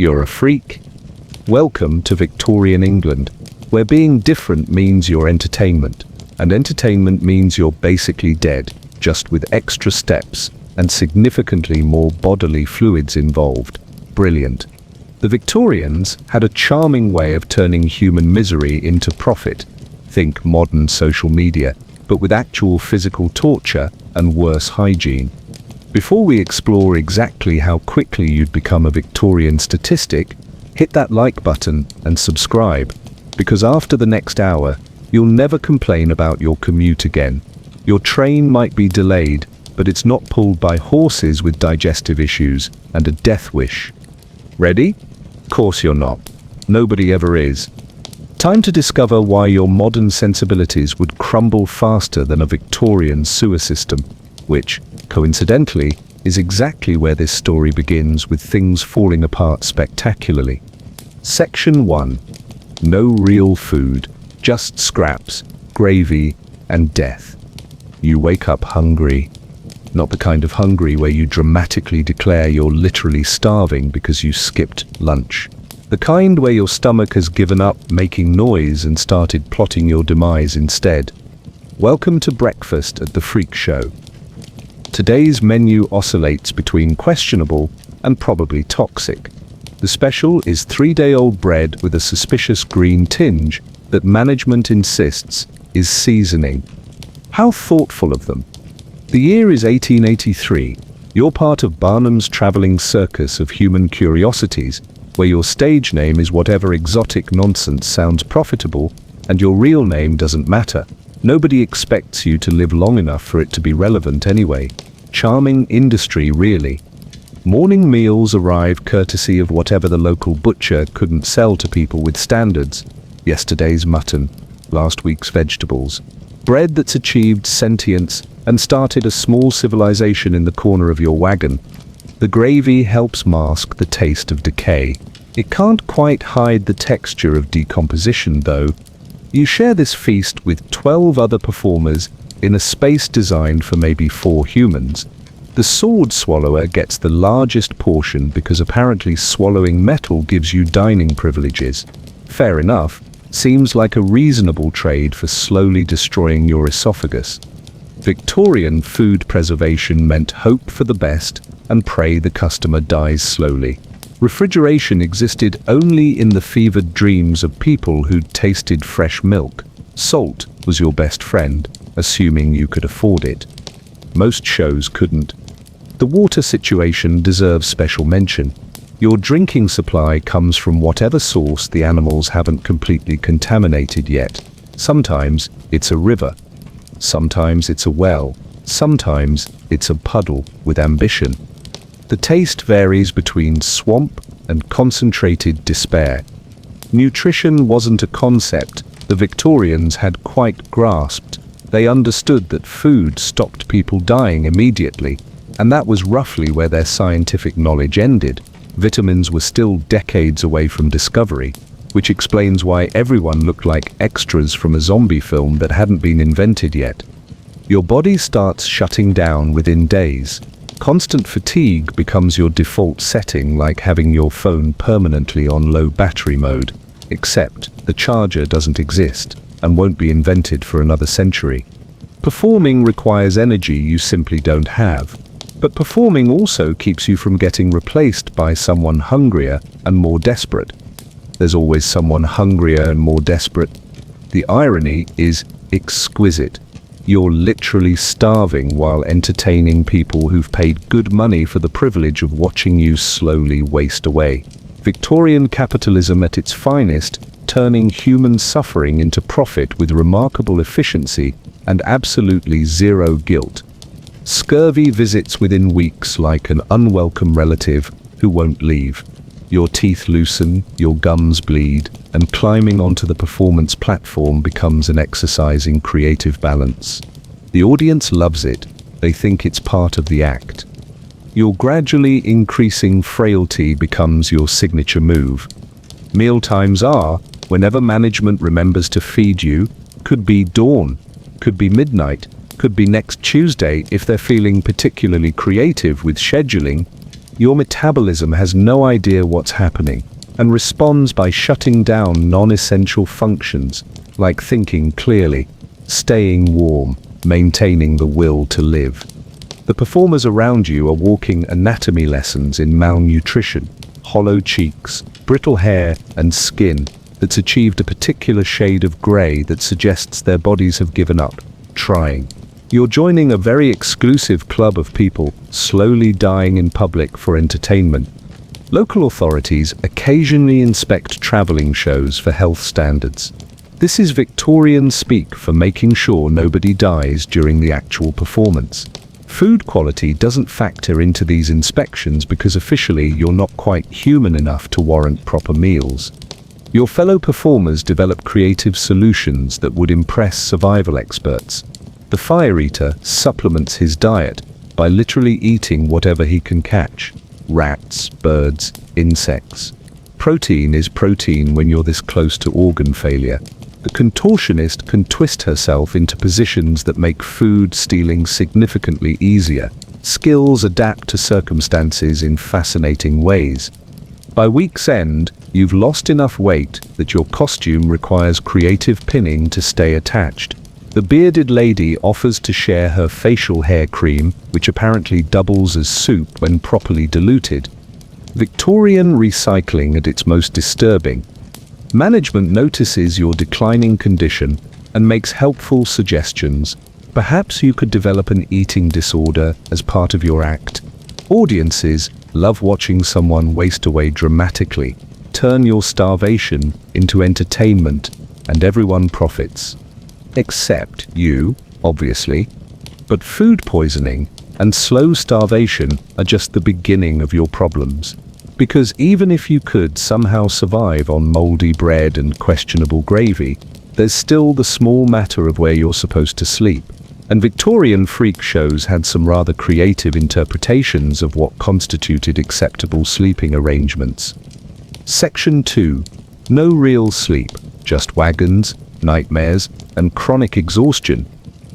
You're a freak? Welcome to Victorian England, where being different means you're entertainment, and entertainment means you're basically dead, just with extra steps and significantly more bodily fluids involved. Brilliant. The Victorians had a charming way of turning human misery into profit. Think modern social media, but with actual physical torture and worse hygiene. Before we explore exactly how quickly you'd become a Victorian statistic, hit that like button and subscribe, because after the next hour, you'll never complain about your commute again. Your train might be delayed, but it's not pulled by horses with digestive issues and a death wish. Ready? Of course you're not. Nobody ever is. Time to discover why your modern sensibilities would crumble faster than a Victorian sewer system, which, coincidentally, is exactly where this story begins, with things falling apart spectacularly. Section 1. No real food, just scraps, gravy, and death. You wake up hungry. Not the kind of hungry where you dramatically declare you're literally starving because you skipped lunch. The kind where your stomach has given up making noise and started plotting your demise instead. Welcome to breakfast at the Freak Show. Today's menu oscillates between questionable and probably toxic. The special is 3-day-old bread with a suspicious green tinge that management insists is seasoning. How thoughtful of them. The year is 1883. You're part of Barnum's traveling circus of human curiosities, where your stage name is whatever exotic nonsense sounds profitable, and your real name doesn't matter. Nobody expects you to live long enough for it to be relevant anyway. Charming industry, really. Morning meals arrive courtesy of whatever the local butcher couldn't sell to people with standards. Yesterday's mutton, last week's vegetables. Bread that's achieved sentience and started a small civilization in the corner of your wagon. The gravy helps mask the taste of decay. It can't quite hide the texture of decomposition, though. You share this feast with 12 other performers in a space designed for maybe 4 humans. The sword swallower gets the largest portion because apparently swallowing metal gives you dining privileges. Fair enough. Seems like a reasonable trade for slowly destroying your esophagus. Victorian food preservation meant hope for the best and pray the customer dies slowly. Refrigeration existed only in the fevered dreams of people who'd tasted fresh milk. Salt was your best friend, assuming you could afford it. Most shows couldn't. The water situation deserves special mention. Your drinking supply comes from whatever source the animals haven't completely contaminated yet. Sometimes it's a river. Sometimes it's a well. Sometimes it's a puddle with ambition. The taste varies between swamp and concentrated despair. Nutrition wasn't a concept the Victorians had quite grasped. They understood that food stopped people dying immediately, and that was roughly where their scientific knowledge ended. Vitamins were still decades away from discovery, which explains why everyone looked like extras from a zombie film that hadn't been invented yet. Your body starts shutting down within days. Constant fatigue becomes your default setting, like having your phone permanently on low battery mode, except the charger doesn't exist and won't be invented for another century. Performing requires energy you simply don't have. But performing also keeps you from getting replaced by someone hungrier and more desperate. There's always someone hungrier and more desperate. The irony is exquisite. You're literally starving while entertaining people who've paid good money for the privilege of watching you slowly waste away. Victorian capitalism at its finest, turning human suffering into profit with remarkable efficiency and absolutely zero guilt. Scurvy visits within weeks like an unwelcome relative who won't leave. Your teeth loosen, your gums bleed, and climbing onto the performance platform becomes an exercise in creative balance. The audience loves it. They think it's part of the act. Your gradually increasing frailty becomes your signature move. Mealtimes are, whenever management remembers to feed you, could be dawn, could be midnight, could be next Tuesday if they're feeling particularly creative with scheduling. Your metabolism has no idea what's happening and responds by shutting down non-essential functions like thinking clearly, staying warm, maintaining the will to live. The performers around you are walking anatomy lessons in malnutrition, hollow cheeks, brittle hair, and skin that's achieved a particular shade of grey that suggests their bodies have given up trying. You're joining a very exclusive club of people slowly dying in public for entertainment. Local authorities occasionally inspect travelling shows for health standards. This is Victorian speak for making sure nobody dies during the actual performance. Food quality doesn't factor into these inspections because officially you're not quite human enough to warrant proper meals. Your fellow performers develop creative solutions that would impress survival experts. The fire eater supplements his diet by literally eating whatever he can catch: rats, birds, insects. Protein is protein when you're this close to organ failure. The contortionist can twist herself into positions that make food stealing significantly easier. Skills adapt to circumstances in fascinating ways. By week's end, you've lost enough weight that your costume requires creative pinning to stay attached. The bearded lady offers to share her facial hair cream, which apparently doubles as soup when properly diluted. Victorian recycling at its most disturbing. Management notices your declining condition and makes helpful suggestions. Perhaps you could develop an eating disorder as part of your act. Audiences love watching someone waste away dramatically. Turn your starvation into entertainment, and everyone profits. Except you, obviously. But food poisoning and slow starvation are just the beginning of your problems. Because even if you could somehow survive on moldy bread and questionable gravy, there's still the small matter of where you're supposed to sleep. And Victorian freak shows had some rather creative interpretations of what constituted acceptable sleeping arrangements. Section 2. No real sleep, just wagons, nightmares, and chronic exhaustion.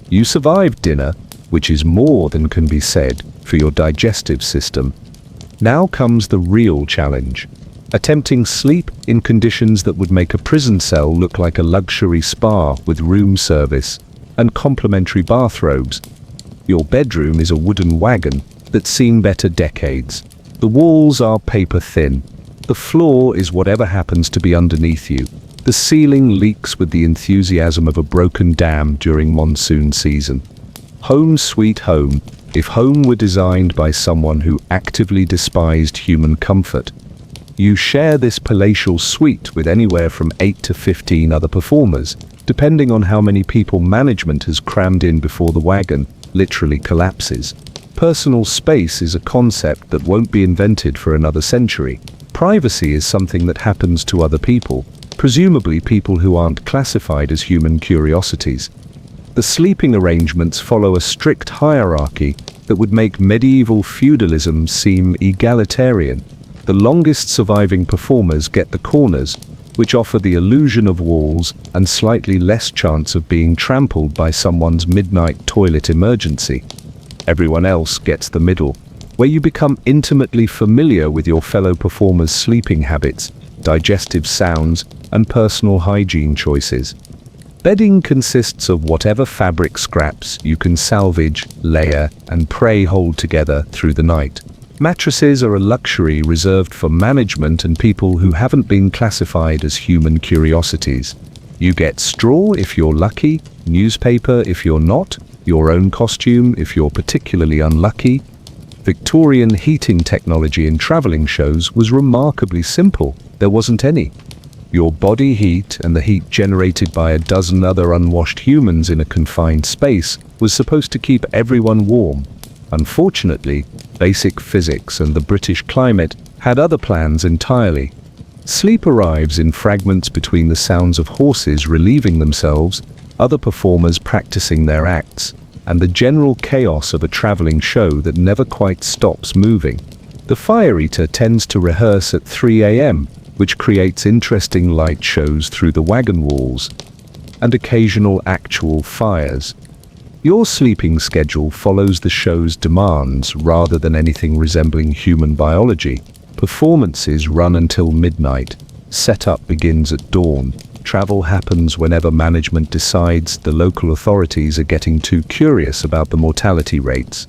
You survived dinner, which is more than can be said for your digestive system. Now comes the real challenge. Attempting sleep in conditions that would make a prison cell look like a luxury spa with room service and complimentary bathrobes. Your bedroom is a wooden wagon that's seen better decades. The walls are paper thin. The floor is whatever happens to be underneath you. The ceiling leaks with the enthusiasm of a broken dam during monsoon season. Home sweet home, if home were designed by someone who actively despised human comfort. You share this palatial suite with anywhere from 8 to 15 other performers, depending on how many people management has crammed in before the wagon literally collapses. Personal space is a concept that won't be invented for another century. Privacy is something that happens to other people, presumably people who aren't classified as human curiosities. The sleeping arrangements follow a strict hierarchy that would make medieval feudalism seem egalitarian. The longest surviving performers get the corners, which offer the illusion of walls and slightly less chance of being trampled by someone's midnight toilet emergency. Everyone else gets the middle, where you become intimately familiar with your fellow performers' sleeping habits, digestive sounds, and personal hygiene choices. Bedding consists of whatever fabric scraps you can salvage, layer, and pray hold together through the night. Mattresses are a luxury reserved for management and people who haven't been classified as human curiosities. You get straw if you're lucky, newspaper if you're not, your own costume if you're particularly unlucky. Victorian heating technology in travelling shows was remarkably simple. There wasn't any. Your body heat and the heat generated by a dozen other unwashed humans in a confined space was supposed to keep everyone warm. Unfortunately, basic physics and the British climate had other plans entirely. Sleep arrives in fragments between the sounds of horses relieving themselves, other performers practicing their acts, and the general chaos of a travelling show that never quite stops moving. The fire eater tends to rehearse at 3 a.m., which creates interesting light shows through the wagon walls, and occasional actual fires. Your sleeping schedule follows the show's demands rather than anything resembling human biology. Performances run until midnight. Setup begins at dawn. Travel happens whenever management decides the local authorities are getting too curious about the mortality rates.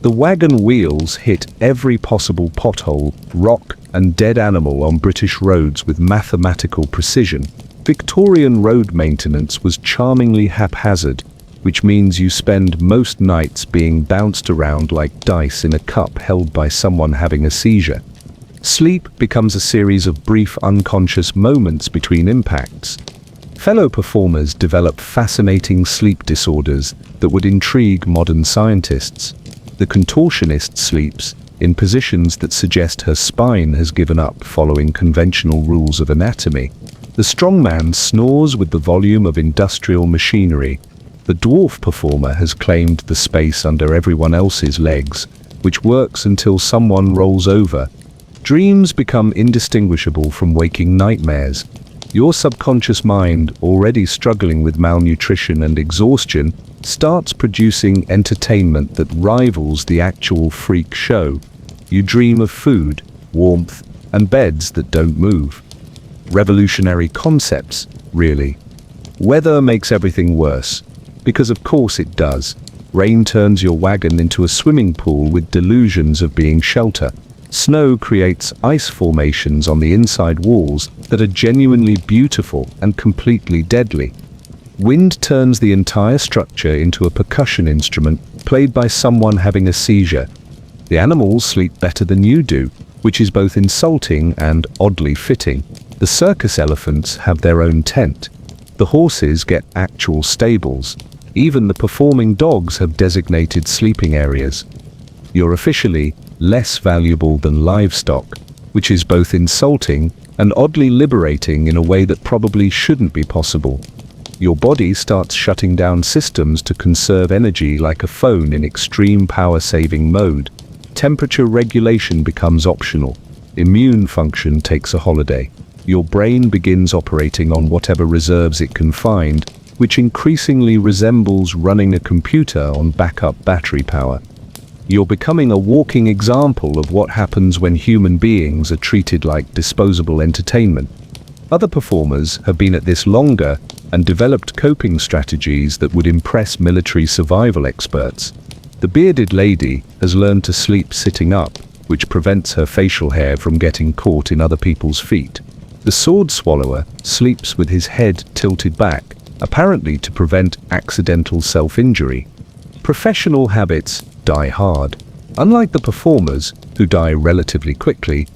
The wagon wheels hit every possible pothole, rock, and dead animal on British roads with mathematical precision. Victorian road maintenance was charmingly haphazard, which means you spend most nights being bounced around like dice in a cup held by someone having a seizure. Sleep becomes a series of brief unconscious moments between impacts. Fellow performers develop fascinating sleep disorders that would intrigue modern scientists. The contortionist sleeps in positions that suggest her spine has given up following conventional rules of anatomy. The strongman snores with the volume of industrial machinery. The dwarf performer has claimed the space under everyone else's legs, which works until someone rolls over. Dreams become indistinguishable from waking nightmares. Your subconscious mind, already struggling with malnutrition and exhaustion, starts producing entertainment that rivals the actual freak show. You dream of food, warmth, and beds that don't move. Revolutionary concepts, really. Weather makes everything worse, because of course it does. Rain turns your wagon into a swimming pool with delusions of being shelter. Snow creates ice formations on the inside walls that are genuinely beautiful and completely deadly. Wind turns the entire structure into a percussion instrument played by someone having a seizure. The animals sleep better than you do, which is both insulting and oddly fitting. The circus elephants have their own tent. The horses get actual stables. Even the performing dogs have designated sleeping areas. You're officially less valuable than livestock, which is both insulting and oddly liberating in a way that probably shouldn't be possible. Your body starts shutting down systems to conserve energy like a phone in extreme power-saving mode. Temperature regulation becomes optional. Immune function takes a holiday. Your brain begins operating on whatever reserves it can find, which increasingly resembles running a computer on backup battery power. You're becoming a walking example of what happens when human beings are treated like disposable entertainment. Other performers have been at this longer and developed coping strategies that would impress military survival experts. The bearded lady has learned to sleep sitting up, which prevents her facial hair from getting caught in other people's feet. The sword swallower sleeps with his head tilted back, apparently to prevent accidental self-injury. Professional habits die hard. Unlike the performers, who die relatively quickly,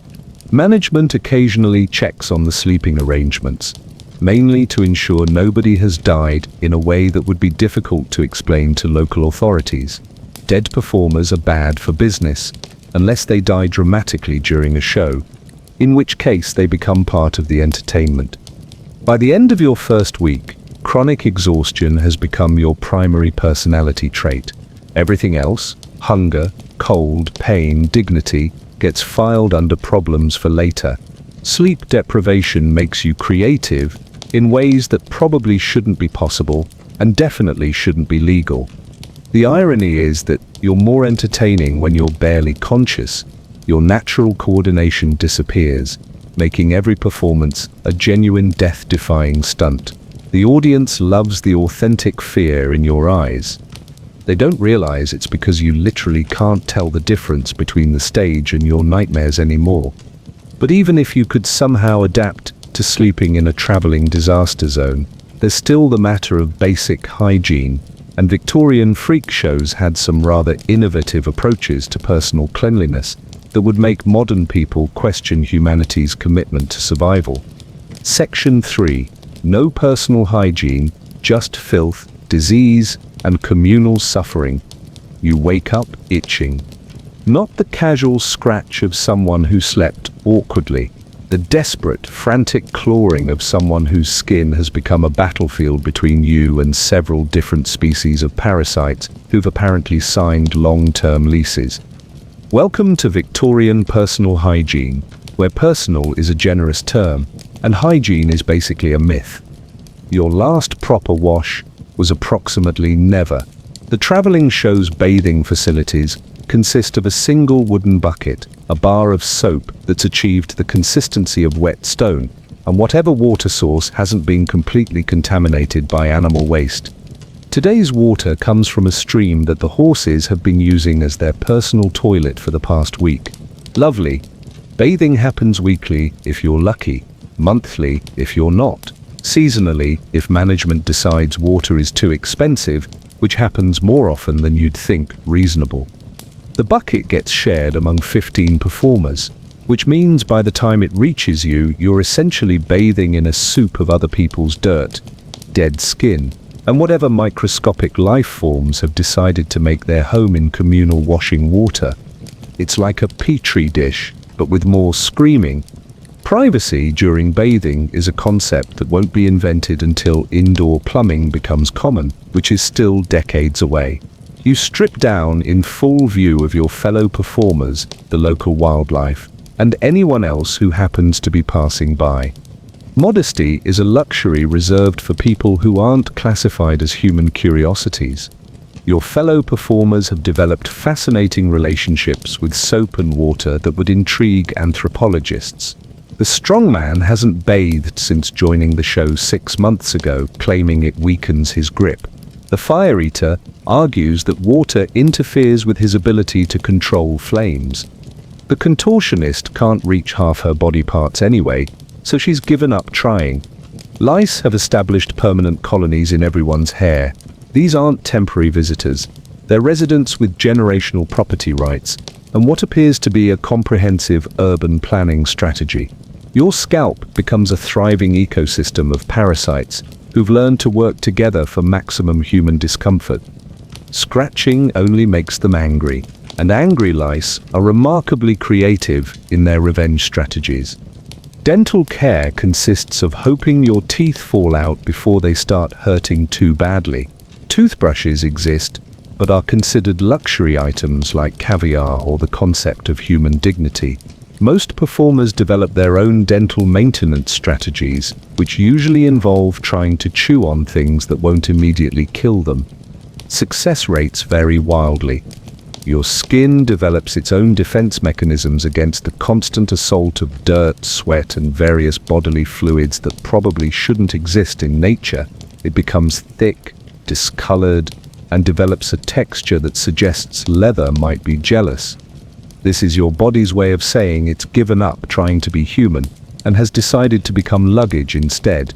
management occasionally checks on the sleeping arrangements, mainly to ensure nobody has died in a way that would be difficult to explain to local authorities. Dead performers are bad for business, unless they die dramatically during a show, in which case they become part of the entertainment. By the end of your first week, chronic exhaustion has become your primary personality trait. Everything else, hunger, cold, pain, dignity, gets filed under problems for later. Sleep deprivation makes you creative in ways that probably shouldn't be possible and definitely shouldn't be legal. The irony is that you're more entertaining when you're barely conscious. Your natural coordination disappears, making every performance a genuine death-defying stunt. The audience loves the authentic fear in your eyes. They don't realize it's because you literally can't tell the difference between the stage and your nightmares anymore. But even if you could somehow adapt to sleeping in a traveling disaster zone, there's still the matter of basic hygiene, and Victorian freak shows had some rather innovative approaches to personal cleanliness that would make modern people question humanity's commitment to survival. Section 3. No personal hygiene, just filth, disease, and communal suffering. You wake up itching. Not the casual scratch of someone who slept awkwardly. The desperate, frantic clawing of someone whose skin has become a battlefield between you and several different species of parasites who've apparently signed long-term leases. Welcome to Victorian personal hygiene, where personal is a generous term, and hygiene is basically a myth. Your last proper wash was approximately never. The traveling show's bathing facilities consist of a single wooden bucket, a bar of soap that's achieved the consistency of wet stone, and whatever water source hasn't been completely contaminated by animal waste. Today's water comes from a stream that the horses have been using as their personal toilet for the past week. Lovely. Bathing happens weekly if you're lucky, monthly if you're not, seasonally if management decides water is too expensive, which happens more often than you'd think reasonable. The bucket gets shared among 15 performers, which means by the time it reaches you, you're essentially bathing in a soup of other people's dirt, dead skin, and whatever microscopic life forms have decided to make their home in communal washing water. It's like a petri dish, but with more screaming. Privacy during bathing is a concept that won't be invented until indoor plumbing becomes common, which is still decades away. You strip down in full view of your fellow performers, the local wildlife, and anyone else who happens to be passing by. Modesty is a luxury reserved for people who aren't classified as human curiosities. Your fellow performers have developed fascinating relationships with soap and water that would intrigue anthropologists. The strongman hasn't bathed since joining the show 6 months ago, claiming it weakens his grip. The fire eater argues that water interferes with his ability to control flames. The contortionist can't reach half her body parts anyway, so she's given up trying. Lice have established permanent colonies in everyone's hair. These aren't temporary visitors. They're residents with generational property rights, and what appears to be a comprehensive urban planning strategy. Your scalp becomes a thriving ecosystem of parasites who've learned to work together for maximum human discomfort. Scratching only makes them angry, and angry lice are remarkably creative in their revenge strategies. Dental care consists of hoping your teeth fall out before they start hurting too badly. Toothbrushes exist, but are considered luxury items like caviar or the concept of human dignity. Most performers develop their own dental maintenance strategies, which usually involve trying to chew on things that won't immediately kill them. Success rates vary wildly. Your skin develops its own defense mechanisms against the constant assault of dirt, sweat, and various bodily fluids that probably shouldn't exist in nature. It becomes thick, discolored, and develops a texture that suggests leather might be jealous. This is your body's way of saying it's given up trying to be human and has decided to become luggage instead.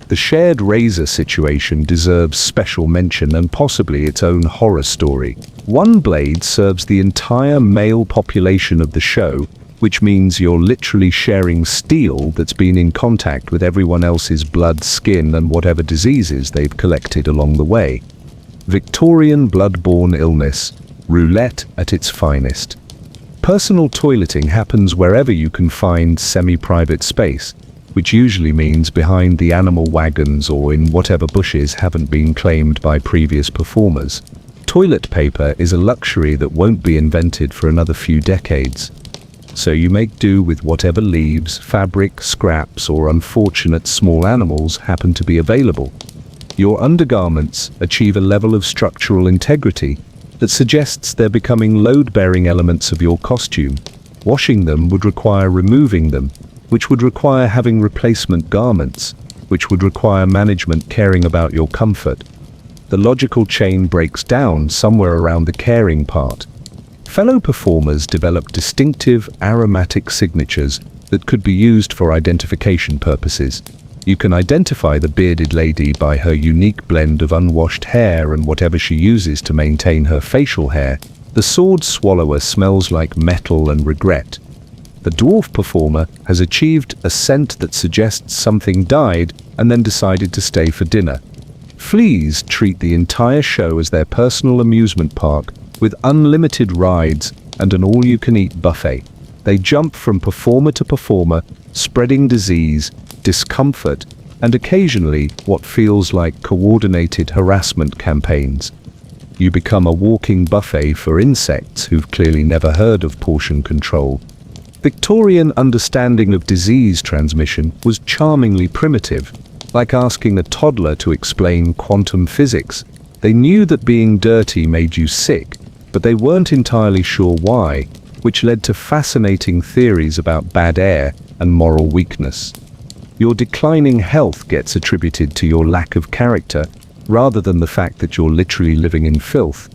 The shared razor situation deserves special mention and possibly its own horror story. One blade serves the entire male population of the show, which means you're literally sharing steel that's been in contact with everyone else's blood, skin, and whatever diseases they've collected along the way. Victorian blood-borne illness, roulette at its finest. Personal toileting happens wherever you can find semi-private space, which usually means behind the animal wagons or in whatever bushes haven't been claimed by previous performers. Toilet paper is a luxury that won't be invented for another few decades. So you make do with whatever leaves, fabric, scraps, or unfortunate small animals happen to be available. Your undergarments achieve a level of structural integrity that suggests they're becoming load-bearing elements of your costume. Washing them would require removing them, which would require having replacement garments, which would require management caring about your comfort. The logical chain breaks down somewhere around the caring part. Fellow performers develop distinctive aromatic signatures that could be used for identification purposes. You can identify the bearded lady by her unique blend of unwashed hair and whatever she uses to maintain her facial hair. The sword swallower smells like metal and regret. The dwarf performer has achieved a scent that suggests something died and then decided to stay for dinner. Fleas treat the entire show as their personal amusement park with unlimited rides and an all-you-can-eat buffet. They jump from performer to performer, spreading disease, discomfort, and occasionally what feels like coordinated harassment campaigns. You become a walking buffet for insects who've clearly never heard of portion control. Victorian understanding of disease transmission was charmingly primitive, like asking a toddler to explain quantum physics. They knew that being dirty made you sick, but they weren't entirely sure why, which led to fascinating theories about bad air and moral weakness. Your declining health gets attributed to your lack of character, rather than the fact that you're literally living in filth.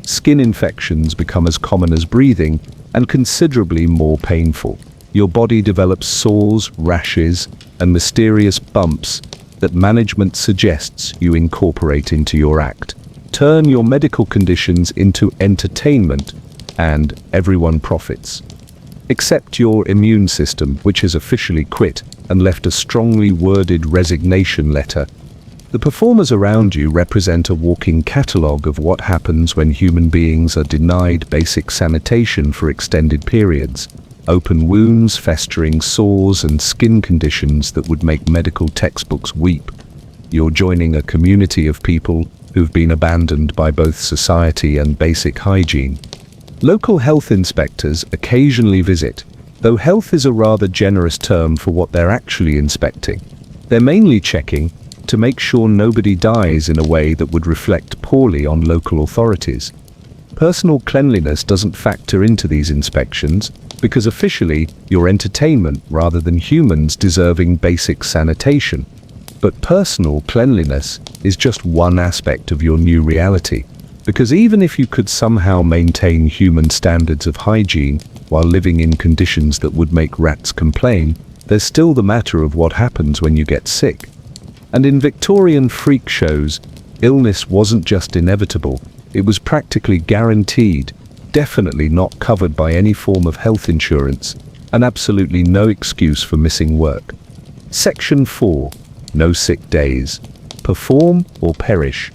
Skin infections become as common as breathing, and considerably more painful. Your body develops sores, rashes, and mysterious bumps that management suggests you incorporate into your act. Turn your medical conditions into entertainment, and everyone profits. Except your immune system, which has officially quit and left a strongly worded resignation letter. The performers around you represent a walking catalogue of what happens when human beings are denied basic sanitation for extended periods. Open wounds, festering sores, and skin conditions that would make medical textbooks weep. You're joining a community of people who've been abandoned by both society and basic hygiene. Local health inspectors occasionally visit, though health is a rather generous term for what they're actually inspecting. They're mainly checking to make sure nobody dies in a way that would reflect poorly on local authorities. Personal cleanliness doesn't factor into these inspections because officially you're entertainment rather than humans deserving basic sanitation. But personal cleanliness is just one aspect of your new reality, because even if you could somehow maintain human standards of hygiene while living in conditions that would make rats complain, there's still the matter of what happens when you get sick. And in Victorian freak shows, illness wasn't just inevitable, it was practically guaranteed, definitely not covered by any form of health insurance, and absolutely no excuse for missing work. Section 4. No sick days. Perform or perish.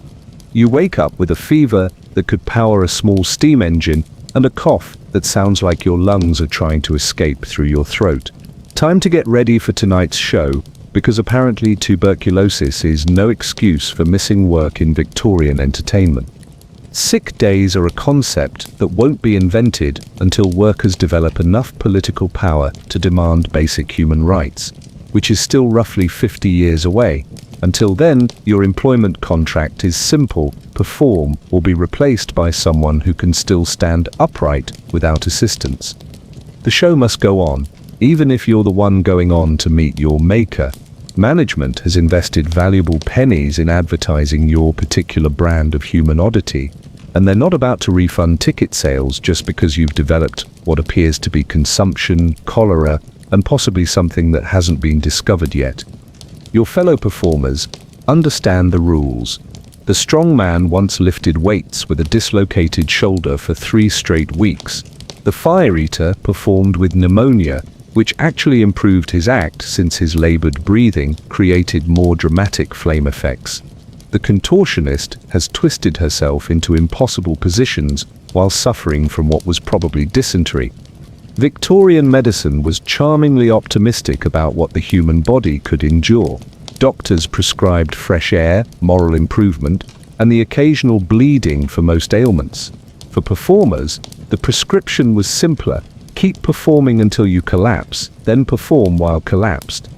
You wake up with a fever that could power a small steam engine and a cough that sounds like your lungs are trying to escape through your throat. Time to get ready for tonight's show, because apparently tuberculosis is no excuse for missing work in Victorian entertainment. Sick days are a concept that won't be invented until workers develop enough political power to demand basic human rights, which is still roughly 50 years away. Until then, your employment contract is simple: perform or be replaced by someone who can still stand upright without assistance. The show must go on, even if you're the one going on to meet your maker. Management has invested valuable pennies in advertising your particular brand of human oddity, and they're not about to refund ticket sales just because you've developed what appears to be consumption, cholera, and possibly something that hasn't been discovered yet. Your fellow performers understand the rules. The strong man once lifted weights with a dislocated shoulder for 3 straight weeks. The fire eater performed with pneumonia, which actually improved his act since his labored breathing created more dramatic flame effects. The contortionist has twisted herself into impossible positions while suffering from what was probably dysentery. Victorian medicine was charmingly optimistic about what the human body could endure. Doctors prescribed fresh air, moral improvement, and the occasional bleeding for most ailments. For performers, the prescription was simpler: keep performing until you collapse, then perform while collapsed.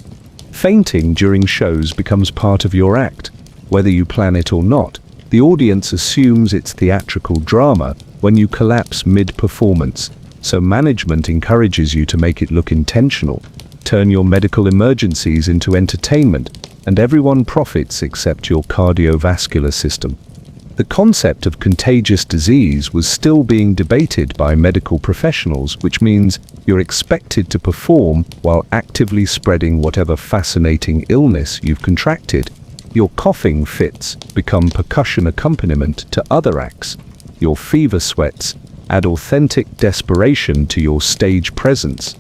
Fainting during shows becomes part of your act. Whether you plan it or not, the audience assumes it's theatrical drama when you collapse mid-performance, so management encourages you to make it look intentional. Turn your medical emergencies into entertainment, and everyone profits except your cardiovascular system. The concept of contagious disease was still being debated by medical professionals, which means you're expected to perform while actively spreading whatever fascinating illness you've contracted. Your coughing fits become percussion accompaniment to other acts. Your fever sweats add authentic desperation to your stage presence.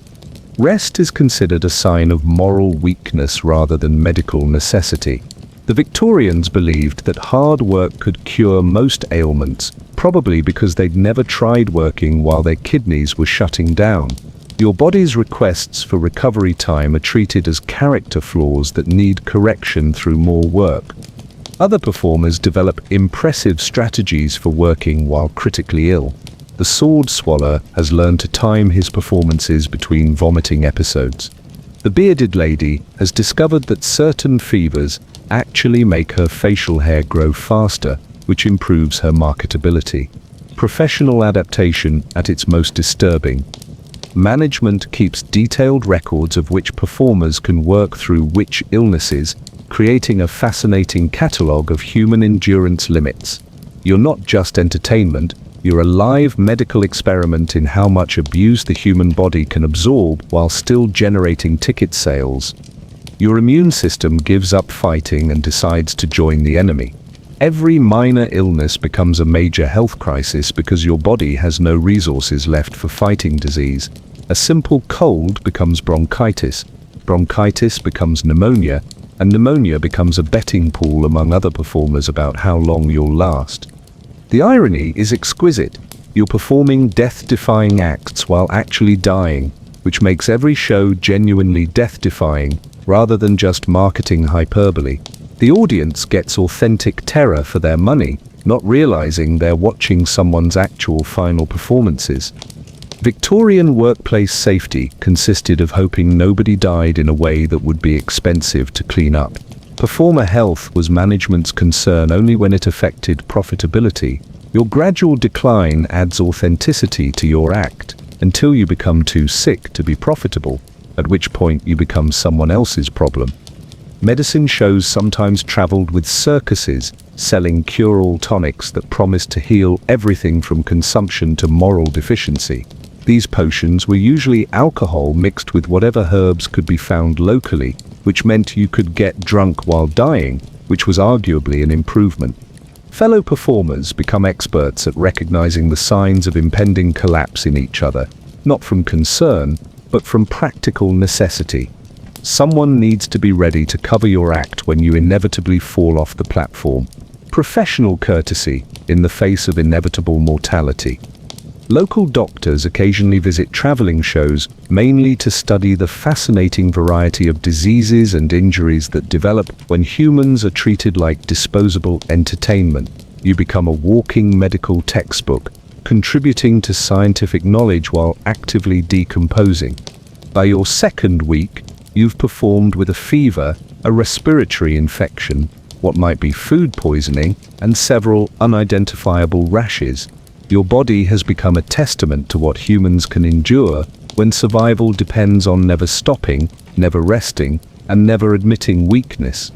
Rest is considered a sign of moral weakness rather than medical necessity. The Victorians believed that hard work could cure most ailments, probably because they'd never tried working while their kidneys were shutting down. Your body's requests for recovery time are treated as character flaws that need correction through more work. Other performers develop impressive strategies for working while critically ill. The sword swallower has learned to time his performances between vomiting episodes. The bearded lady has discovered that certain fevers actually make her facial hair grow faster, which improves her marketability. Professional adaptation at its most disturbing. Management keeps detailed records of which performers can work through which illnesses, creating a fascinating catalogue of human endurance limits. You're not just entertainment, you're a live medical experiment in how much abuse the human body can absorb while still generating ticket sales. Your immune system gives up fighting and decides to join the enemy. Every minor illness becomes a major health crisis because your body has no resources left for fighting disease. A simple cold becomes bronchitis, bronchitis becomes pneumonia, and pneumonia becomes a betting pool among other performers about how long you'll last. The irony is exquisite. You're performing death-defying acts while actually dying, which makes every show genuinely death-defying, rather than just marketing hyperbole. The audience gets authentic terror for their money, not realizing they're watching someone's actual final performances. Victorian workplace safety consisted of hoping nobody died in a way that would be expensive to clean up. Performer health was management's concern only when it affected profitability. Your gradual decline adds authenticity to your act until you become too sick to be profitable, at which point you become someone else's problem. Medicine shows sometimes traveled with circuses, selling cure-all tonics that promised to heal everything from consumption to moral deficiency. These potions were usually alcohol mixed with whatever herbs could be found locally, which meant you could get drunk while dying, which was arguably an improvement. Fellow performers become experts at recognizing the signs of impending collapse in each other, not from concern, but from practical necessity. Someone needs to be ready to cover your act when you inevitably fall off the platform. Professional courtesy in the face of inevitable mortality. Local doctors occasionally visit traveling shows mainly to study the fascinating variety of diseases and injuries that develop when humans are treated like disposable entertainment. You become a walking medical textbook, contributing to scientific knowledge while actively decomposing. By your second week, you've performed with a fever, a respiratory infection, what might be food poisoning, and several unidentifiable rashes. Your body has become a testament to what humans can endure when survival depends on never stopping, never resting, and never admitting weakness.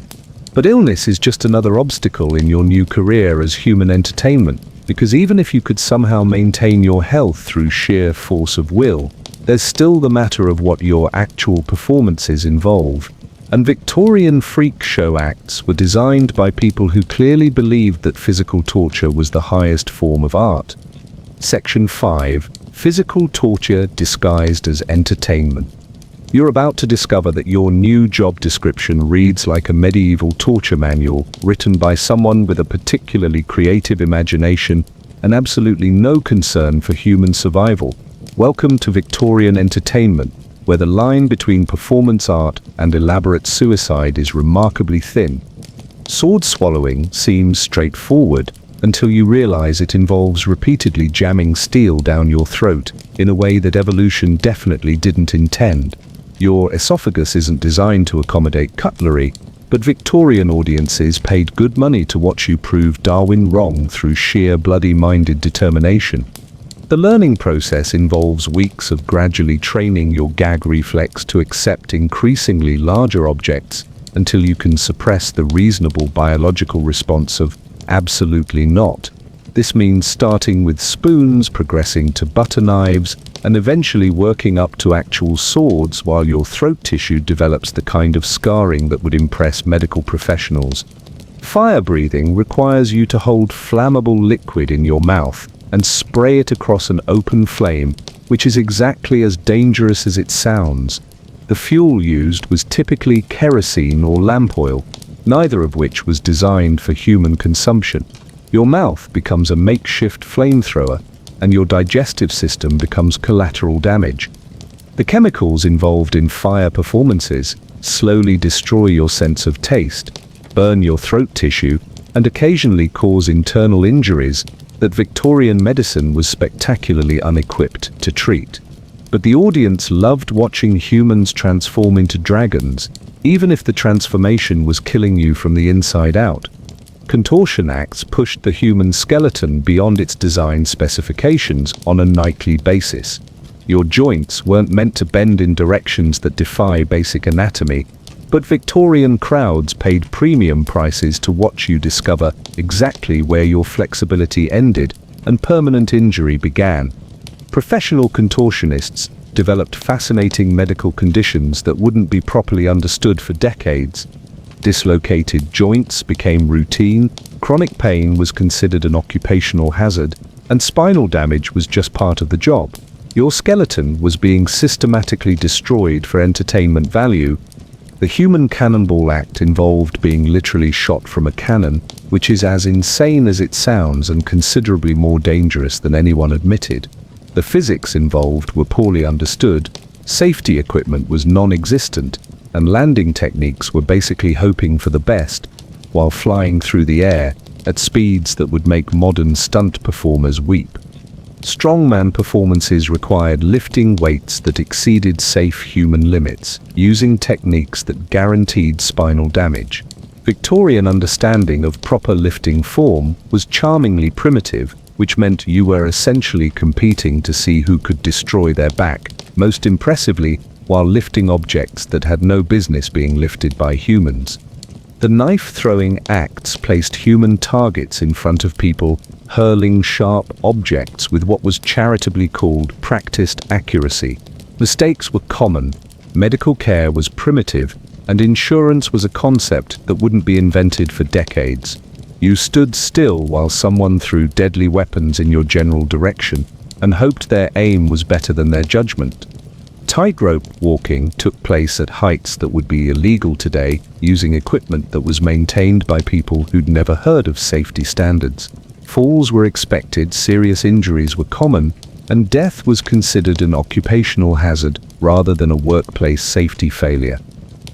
But illness is just another obstacle in your new career as human entertainment, because even if you could somehow maintain your health through sheer force of will, there's still the matter of what your actual performances involve. And Victorian freak show acts were designed by people who clearly believed that physical torture was the highest form of art. Section 5. Physical torture disguised as entertainment. You're about to discover that your new job description reads like a medieval torture manual written by someone with a particularly creative imagination and absolutely no concern for human survival. Welcome to Victorian entertainment, where the line between performance art and elaborate suicide is remarkably thin. Sword swallowing seems straightforward until you realize it involves repeatedly jamming steel down your throat in a way that evolution definitely didn't intend. Your esophagus isn't designed to accommodate cutlery, but Victorian audiences paid good money to watch you prove Darwin wrong through sheer bloody-minded determination. The learning process involves weeks of gradually training your gag reflex to accept increasingly larger objects until you can suppress the reasonable biological response of absolutely not. This means starting with spoons, progressing to butter knives, and eventually working up to actual swords while your throat tissue develops the kind of scarring that would impress medical professionals. Fire breathing requires you to hold flammable liquid in your mouth and spray it across an open flame, which is exactly as dangerous as it sounds. The fuel used was typically kerosene or lamp oil, neither of which was designed for human consumption. Your mouth becomes a makeshift flamethrower, and your digestive system becomes collateral damage. The chemicals involved in fire performances slowly destroy your sense of taste, burn your throat tissue, and occasionally cause internal injuries that Victorian medicine was spectacularly unequipped to treat. But the audience loved watching humans transform into dragons, even if the transformation was killing you from the inside out. Contortion acts pushed the human skeleton beyond its design specifications on a nightly basis. Your joints weren't meant to bend in directions that defy basic anatomy, but Victorian crowds paid premium prices to watch you discover exactly where your flexibility ended and permanent injury began. Professional contortionists developed fascinating medical conditions that wouldn't be properly understood for decades. Dislocated joints became routine, chronic pain was considered an occupational hazard, and spinal damage was just part of the job. Your skeleton was being systematically destroyed for entertainment value. The human cannonball act involved being literally shot from a cannon, which is as insane as it sounds and considerably more dangerous than anyone admitted. The physics involved were poorly understood, safety equipment was non-existent, and landing techniques were basically hoping for the best, while flying through the air at speeds that would make modern stunt performers weep. Strongman performances required lifting weights that exceeded safe human limits, using techniques that guaranteed spinal damage. Victorian understanding of proper lifting form was charmingly primitive, which meant you were essentially competing to see who could destroy their back most impressively while lifting objects that had no business being lifted by humans. The knife-throwing acts placed human targets in front of people, hurling sharp objects with what was charitably called practiced accuracy. Mistakes were common, medical care was primitive, and insurance was a concept that wouldn't be invented for decades. You stood still while someone threw deadly weapons in your general direction and hoped their aim was better than their judgment. Tightrope walking took place at heights that would be illegal today, using equipment that was maintained by people who'd never heard of safety standards. Falls were expected, serious injuries were common, and death was considered an occupational hazard rather than a workplace safety failure.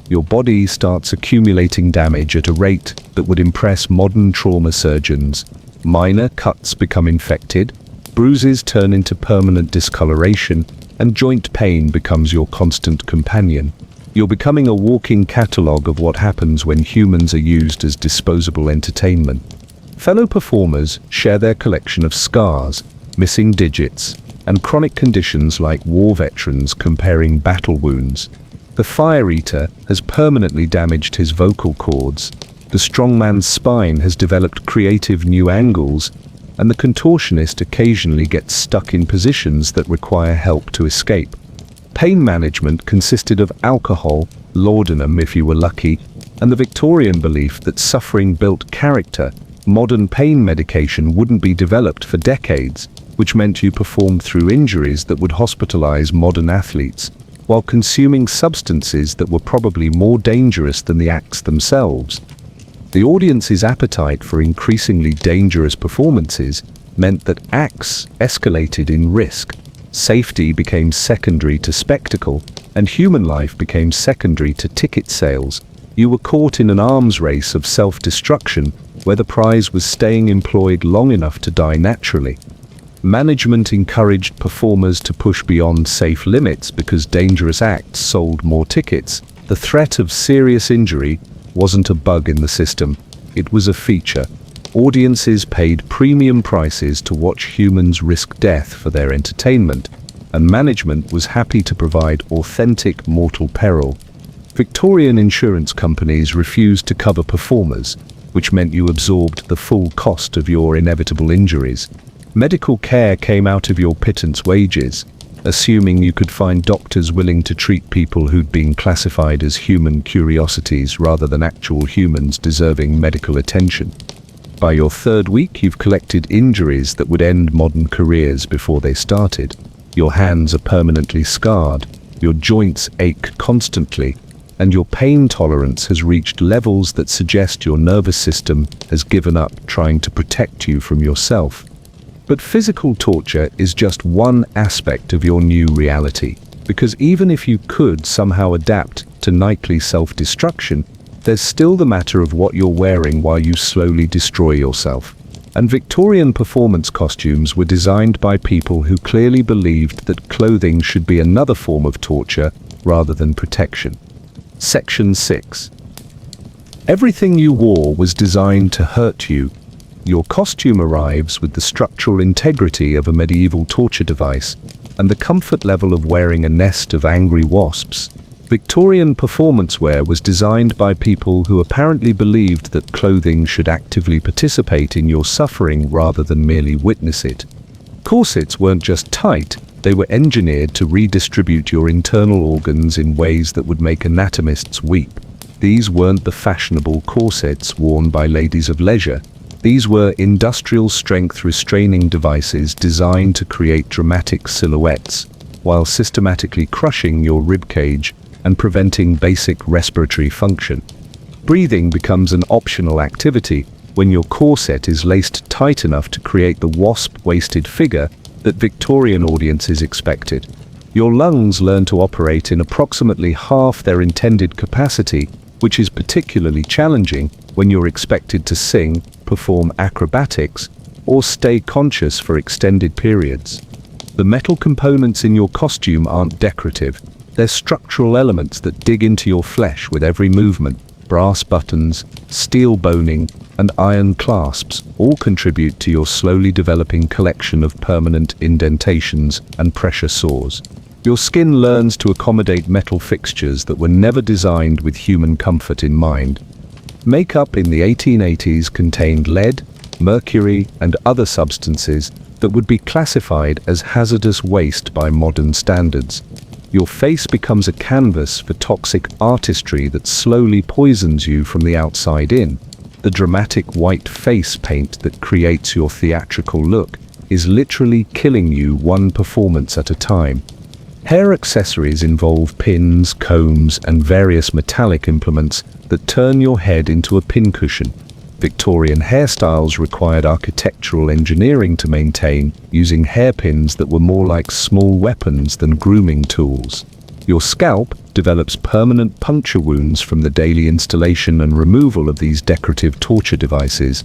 Your body starts accumulating damage at a rate that would impress modern trauma surgeons. Minor cuts become infected, bruises turn into permanent discoloration, and joint pain becomes your constant companion. You're becoming a walking catalogue of what happens when humans are used as disposable entertainment. Fellow performers share their collection of scars, missing digits, and chronic conditions like war veterans comparing battle wounds. The fire eater has permanently damaged his vocal cords, the strongman's spine has developed creative new angles, and the contortionist occasionally gets stuck in positions that require help to escape. Pain management consisted of alcohol, laudanum if you were lucky, and the Victorian belief that suffering built character. Modern pain medication wouldn't be developed for decades, which meant you performed through injuries that would hospitalize modern athletes, while consuming substances that were probably more dangerous than the acts themselves. The audience's appetite for increasingly dangerous performances meant that acts escalated in risk. Safety became secondary to spectacle, and human life became secondary to ticket sales. You were caught in an arms race of self-destruction, where the prize was staying employed long enough to die naturally. Management encouraged performers to push beyond safe limits because dangerous acts sold more tickets. The threat of serious injury wasn't a bug in the system, it was a feature. Audiences paid premium prices to watch humans risk death for their entertainment, and management was happy to provide authentic mortal peril. Victorian insurance companies refused to cover performers, which meant you absorbed the full cost of your inevitable injuries. Medical care came out of your pittance wages, assuming you could find doctors willing to treat people who'd been classified as human curiosities rather than actual humans deserving medical attention. By your third week, you've collected injuries that would end modern careers before they started. Your hands are permanently scarred, your joints ache constantly, and your pain tolerance has reached levels that suggest your nervous system has given up trying to protect you from yourself. But physical torture is just one aspect of your new reality, because even if you could somehow adapt to nightly self-destruction, there's still the matter of what you're wearing while you slowly destroy yourself. And Victorian performance costumes were designed by people who clearly believed that clothing should be another form of torture rather than protection. Section 6. Everything you wore was designed to hurt you. Your costume arrives with the structural integrity of a medieval torture device and the comfort level of wearing a nest of angry wasps. Victorian performance wear was designed by people who apparently believed that clothing should actively participate in your suffering rather than merely witness it. Corsets weren't just tight, they were engineered to redistribute your internal organs in ways that would make anatomists weep. These weren't the fashionable corsets worn by ladies of leisure. These were industrial-strength restraining devices designed to create dramatic silhouettes, while systematically crushing your ribcage and preventing basic respiratory function. Breathing becomes an optional activity when your corset is laced tight enough to create the wasp-waisted figure that Victorian audiences expected. Your lungs learn to operate in approximately half their intended capacity, which is particularly challenging when you're expected to sing, perform acrobatics, or stay conscious for extended periods. The metal components in your costume aren't decorative. They're structural elements that dig into your flesh with every movement. Brass buttons, steel boning, and iron clasps all contribute to your slowly developing collection of permanent indentations and pressure sores. Your skin learns to accommodate metal fixtures that were never designed with human comfort in mind. Makeup in the 1880s contained lead, mercury, and other substances that would be classified as hazardous waste by modern standards. Your face becomes a canvas for toxic artistry that slowly poisons you from the outside in. The dramatic white face paint that creates your theatrical look is literally killing you one performance at a time. Hair accessories involve pins, combs, and various metallic implements that turn your head into a pincushion. Victorian hairstyles required architectural engineering to maintain, using hairpins that were more like small weapons than grooming tools. Your scalp develops permanent puncture wounds from the daily installation and removal of these decorative torture devices.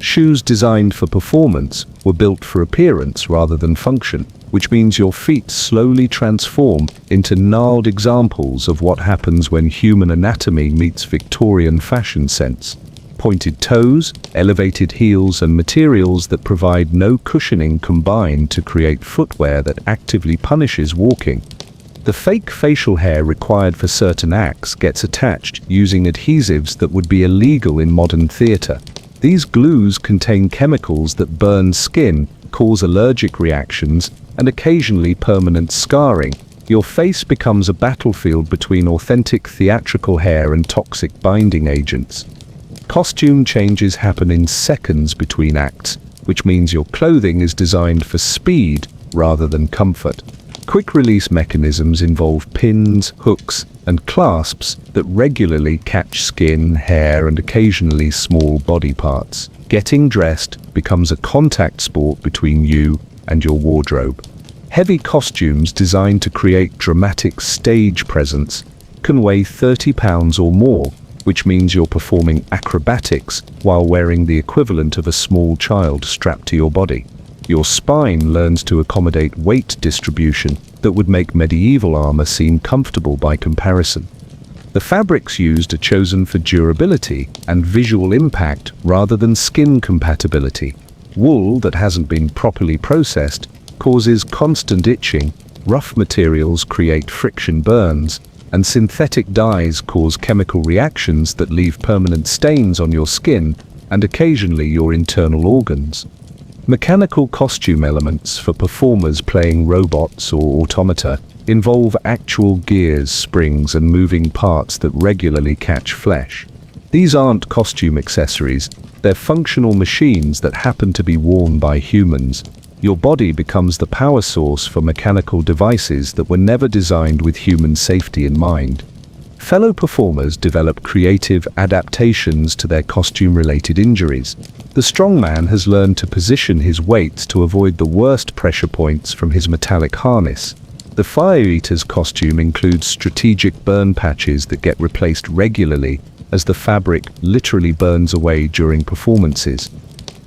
Shoes designed for performance were built for appearance rather than function, which means your feet slowly transform into gnarled examples of what happens when human anatomy meets Victorian fashion sense. Pointed toes, elevated heels, and materials that provide no cushioning combine to create footwear that actively punishes walking. The fake facial hair required for certain acts gets attached using adhesives that would be illegal in modern theatre. These glues contain chemicals that burn skin, cause allergic reactions, and occasionally permanent scarring. Your face becomes a battlefield between authentic theatrical hair and toxic binding agents. Costume changes happen in seconds between acts, which means your clothing is designed for speed rather than comfort. Quick-release mechanisms involve pins, hooks, and clasps that regularly catch skin, hair, and occasionally small body parts. Getting dressed becomes a contact sport between you and your wardrobe. Heavy costumes designed to create dramatic stage presence can weigh 30 pounds or more, which means you're performing acrobatics while wearing the equivalent of a small child strapped to your body. Your spine learns to accommodate weight distribution that would make medieval armor seem comfortable by comparison. The fabrics used are chosen for durability and visual impact rather than skin compatibility. Wool that hasn't been properly processed causes constant itching, rough materials create friction burns, and synthetic dyes cause chemical reactions that leave permanent stains on your skin and occasionally your internal organs. Mechanical costume elements for performers playing robots or automata involve actual gears, springs, and moving parts that regularly catch flesh. These aren't costume accessories, they're functional machines that happen to be worn by humans. Your body becomes the power source for mechanical devices that were never designed with human safety in mind. Fellow performers develop creative adaptations to their costume-related injuries. The strongman has learned to position his weight to avoid the worst pressure points from his metallic harness. The fire eater's costume includes strategic burn patches that get replaced regularly as the fabric literally burns away during performances.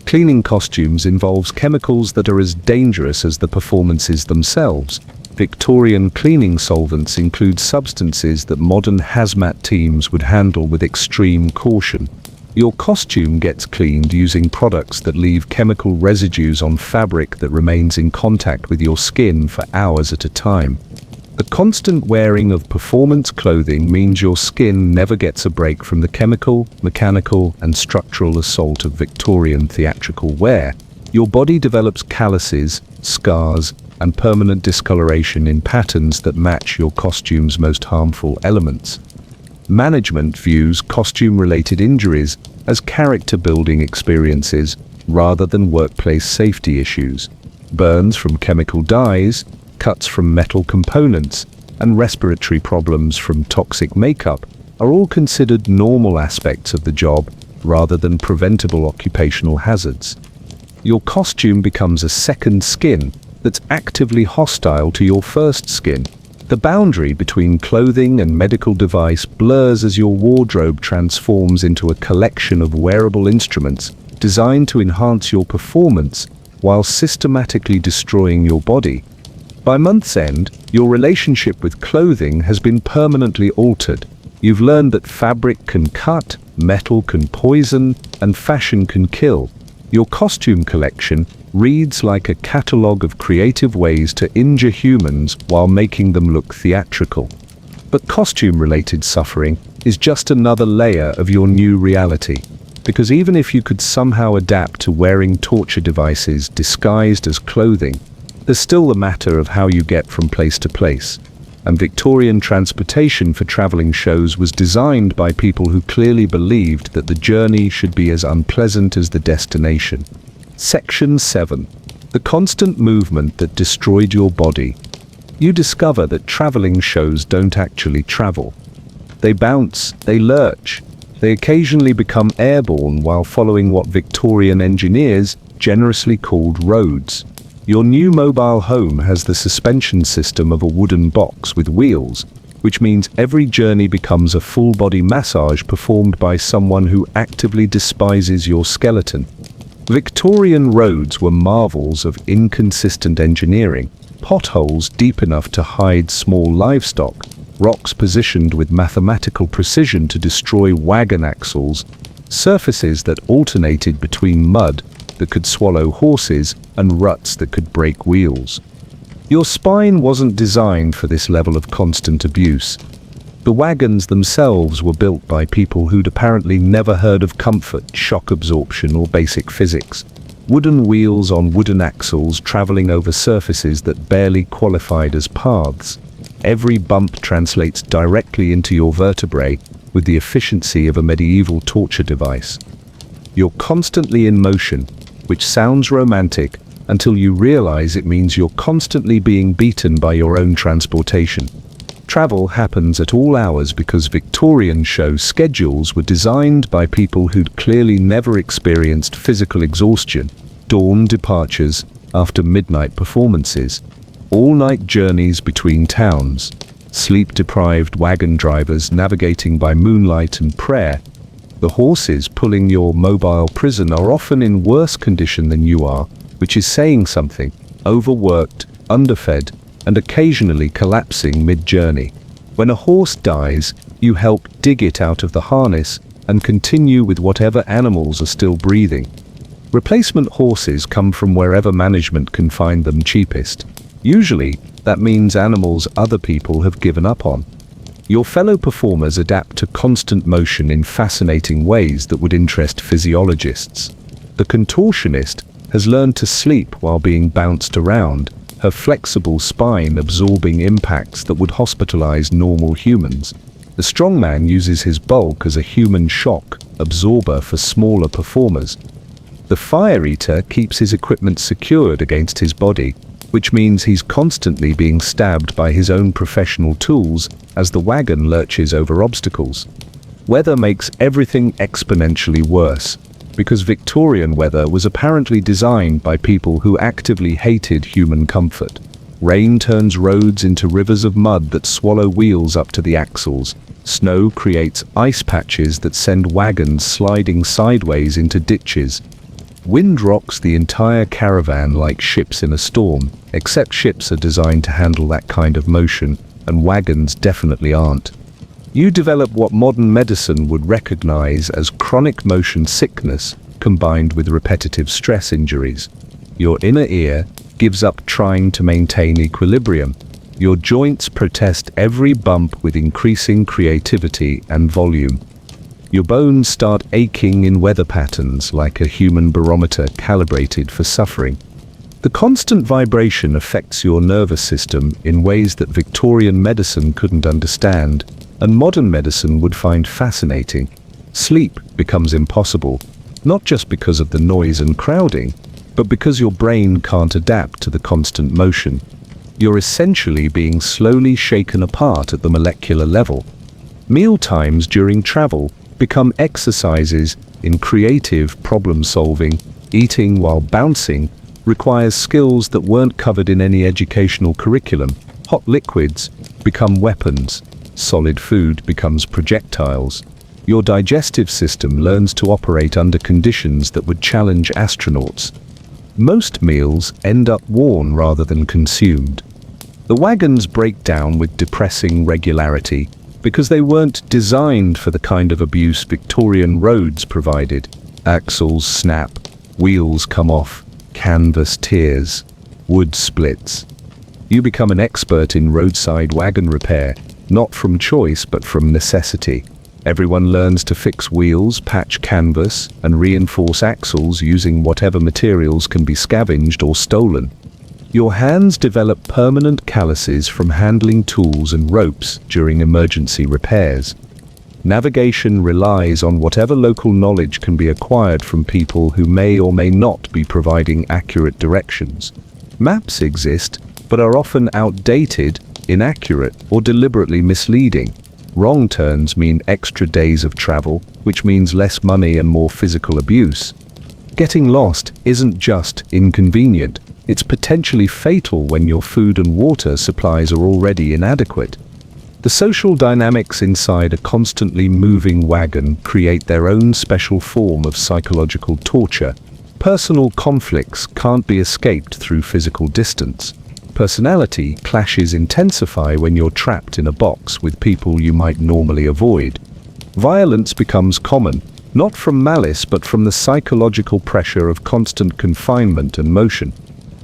Cleaning costumes involves chemicals that are as dangerous as the performances themselves. Victorian cleaning solvents include substances that modern hazmat teams would handle with extreme caution. Your costume gets cleaned using products that leave chemical residues on fabric that remains in contact with your skin for hours at a time. The constant wearing of performance clothing means your skin never gets a break from the chemical, mechanical, and structural assault of Victorian theatrical wear. Your body develops calluses, scars, and permanent discoloration in patterns that match your costume's most harmful elements. Management views costume-related injuries as character-building experiences rather than workplace safety issues. Burns from chemical dyes, cuts from metal components, and respiratory problems from toxic makeup are all considered normal aspects of the job rather than preventable occupational hazards. Your costume becomes a second skin that's actively hostile to your first skin. The boundary between clothing and medical device blurs as your wardrobe transforms into a collection of wearable instruments designed to enhance your performance while systematically destroying your body. By month's end, your relationship with clothing has been permanently altered. You've learned that fabric can cut, metal can poison, and fashion can kill. Your costume collection reads like a catalogue of creative ways to injure humans while making them look theatrical. But costume-related suffering is just another layer of your new reality. Because even if you could somehow adapt to wearing torture devices disguised as clothing, there's still the matter of how you get from place to place. And Victorian transportation for traveling shows was designed by people who clearly believed that the journey should be as unpleasant as the destination. Section 7. The constant movement that destroyed your body. You discover that traveling shows don't actually travel. They bounce, they lurch, they occasionally become airborne while following what Victorian engineers generously called roads. Your new mobile home has the suspension system of a wooden box with wheels, which means every journey becomes a full-body massage performed by someone who actively despises your skeleton. Victorian roads were marvels of inconsistent engineering, potholes deep enough to hide small livestock, rocks positioned with mathematical precision to destroy wagon axles, surfaces that alternated between mud that could swallow horses and ruts that could break wheels. Your spine wasn't designed for this level of constant abuse. The wagons themselves were built by people who'd apparently never heard of comfort, shock absorption, or basic physics. Wooden wheels on wooden axles traveling over surfaces that barely qualified as paths. Every bump translates directly into your vertebrae with the efficiency of a medieval torture device. You're constantly in motion, which sounds romantic until you realize it means you're constantly being beaten by your own transportation. Travel happens at all hours because Victorian show schedules were designed by people who'd clearly never experienced physical exhaustion. Dawn departures after midnight performances, all-night journeys between towns, sleep-deprived wagon drivers navigating by moonlight and prayer. The horses pulling your mobile prison are often in worse condition than you are, which is saying something. Overworked, underfed, and occasionally collapsing mid-journey. When a horse dies, you help dig it out of the harness and continue with whatever animals are still breathing. Replacement horses come from wherever management can find them cheapest. Usually, that means animals other people have given up on. Your fellow performers adapt to constant motion in fascinating ways that would interest physiologists. The contortionist has learned to sleep while being bounced around, her flexible spine absorbing impacts that would hospitalize normal humans. The strongman uses his bulk as a human shock absorber for smaller performers. The fire eater keeps his equipment secured against his body, which means he's constantly being stabbed by his own professional tools as the wagon lurches over obstacles. Weather makes everything exponentially worse, because Victorian weather was apparently designed by people who actively hated human comfort. Rain turns roads into rivers of mud that swallow wheels up to the axles. Snow creates ice patches that send wagons sliding sideways into ditches. Wind rocks the entire caravan like ships in a storm, except ships are designed to handle that kind of motion, and wagons definitely aren't. You develop what modern medicine would recognize as chronic motion sickness combined with repetitive stress injuries. Your inner ear gives up trying to maintain equilibrium. Your joints protest every bump with increasing creativity and volume. Your bones start aching in weather patterns like a human barometer calibrated for suffering. The constant vibration affects your nervous system in ways that Victorian medicine couldn't understand, and modern medicine would find fascinating. Sleep becomes impossible, not just because of the noise and crowding, but because your brain can't adapt to the constant motion. You're essentially being slowly shaken apart at the molecular level. Meal times during travel become exercises in creative problem solving. Eating while bouncing requires skills that weren't covered in any educational curriculum. Hot liquids become weapons. Solid food becomes projectiles. Your digestive system learns to operate under conditions that would challenge astronauts. Most meals end up worn rather than consumed. The wagons break down with depressing regularity because they weren't designed for the kind of abuse Victorian roads provided. Axles snap, wheels come off, canvas tears, wood splits. You become an expert in roadside wagon repair, not from choice but from necessity. Everyone learns to fix wheels, patch canvas, and reinforce axles using whatever materials can be scavenged or stolen. Your hands develop permanent calluses from handling tools and ropes during emergency repairs. Navigation relies on whatever local knowledge can be acquired from people who may or may not be providing accurate directions. Maps exist, but are often outdated, inaccurate, or deliberately misleading. Wrong turns mean extra days of travel, which means less money and more physical abuse. Getting lost isn't just inconvenient, it's potentially fatal when your food and water supplies are already inadequate. The social dynamics inside a constantly moving wagon create their own special form of psychological torture. Personal conflicts can't be escaped through physical distance. Personality clashes intensify when you're trapped in a box with people you might normally avoid. Violence becomes common, not from malice but from the psychological pressure of constant confinement and motion.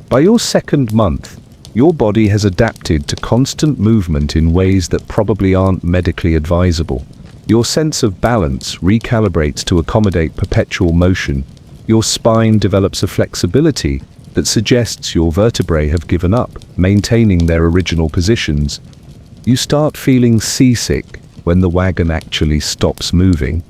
By your second month, your body has adapted to constant movement in ways that probably aren't medically advisable. Your sense of balance recalibrates to accommodate perpetual motion. Your spine develops a flexibility that suggests your vertebrae have given up, maintaining their original positions. You start feeling seasick when the wagon actually stops moving.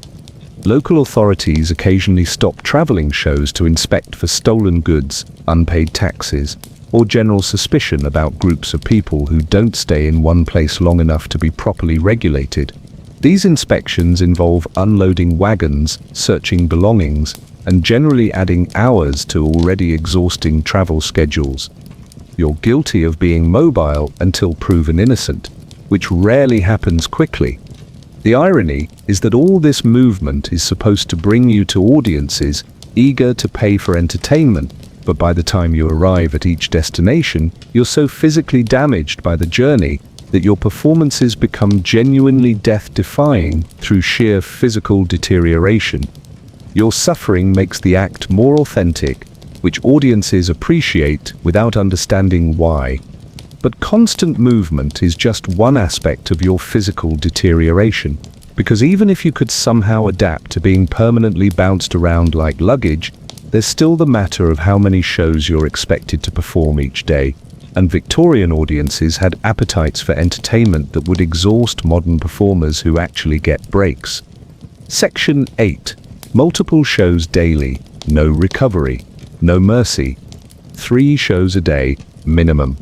Local authorities occasionally stop traveling shows to inspect for stolen goods, unpaid taxes, or general suspicion about groups of people who don't stay in one place long enough to be properly regulated. These inspections involve unloading wagons, searching belongings, and generally adding hours to already exhausting travel schedules. You're guilty of being mobile until proven innocent, which rarely happens quickly. The irony is that all this movement is supposed to bring you to audiences eager to pay for entertainment, but by the time you arrive at each destination, you're so physically damaged by the journey that your performances become genuinely death-defying through sheer physical deterioration. Your suffering makes the act more authentic, which audiences appreciate without understanding why. But constant movement is just one aspect of your physical deterioration, because even if you could somehow adapt to being permanently bounced around like luggage, there's still the matter of how many shows you're expected to perform each day, and Victorian audiences had appetites for entertainment that would exhaust modern performers who actually get breaks. Section 8. Multiple shows daily, no recovery, no mercy. 3 shows a day, minimum.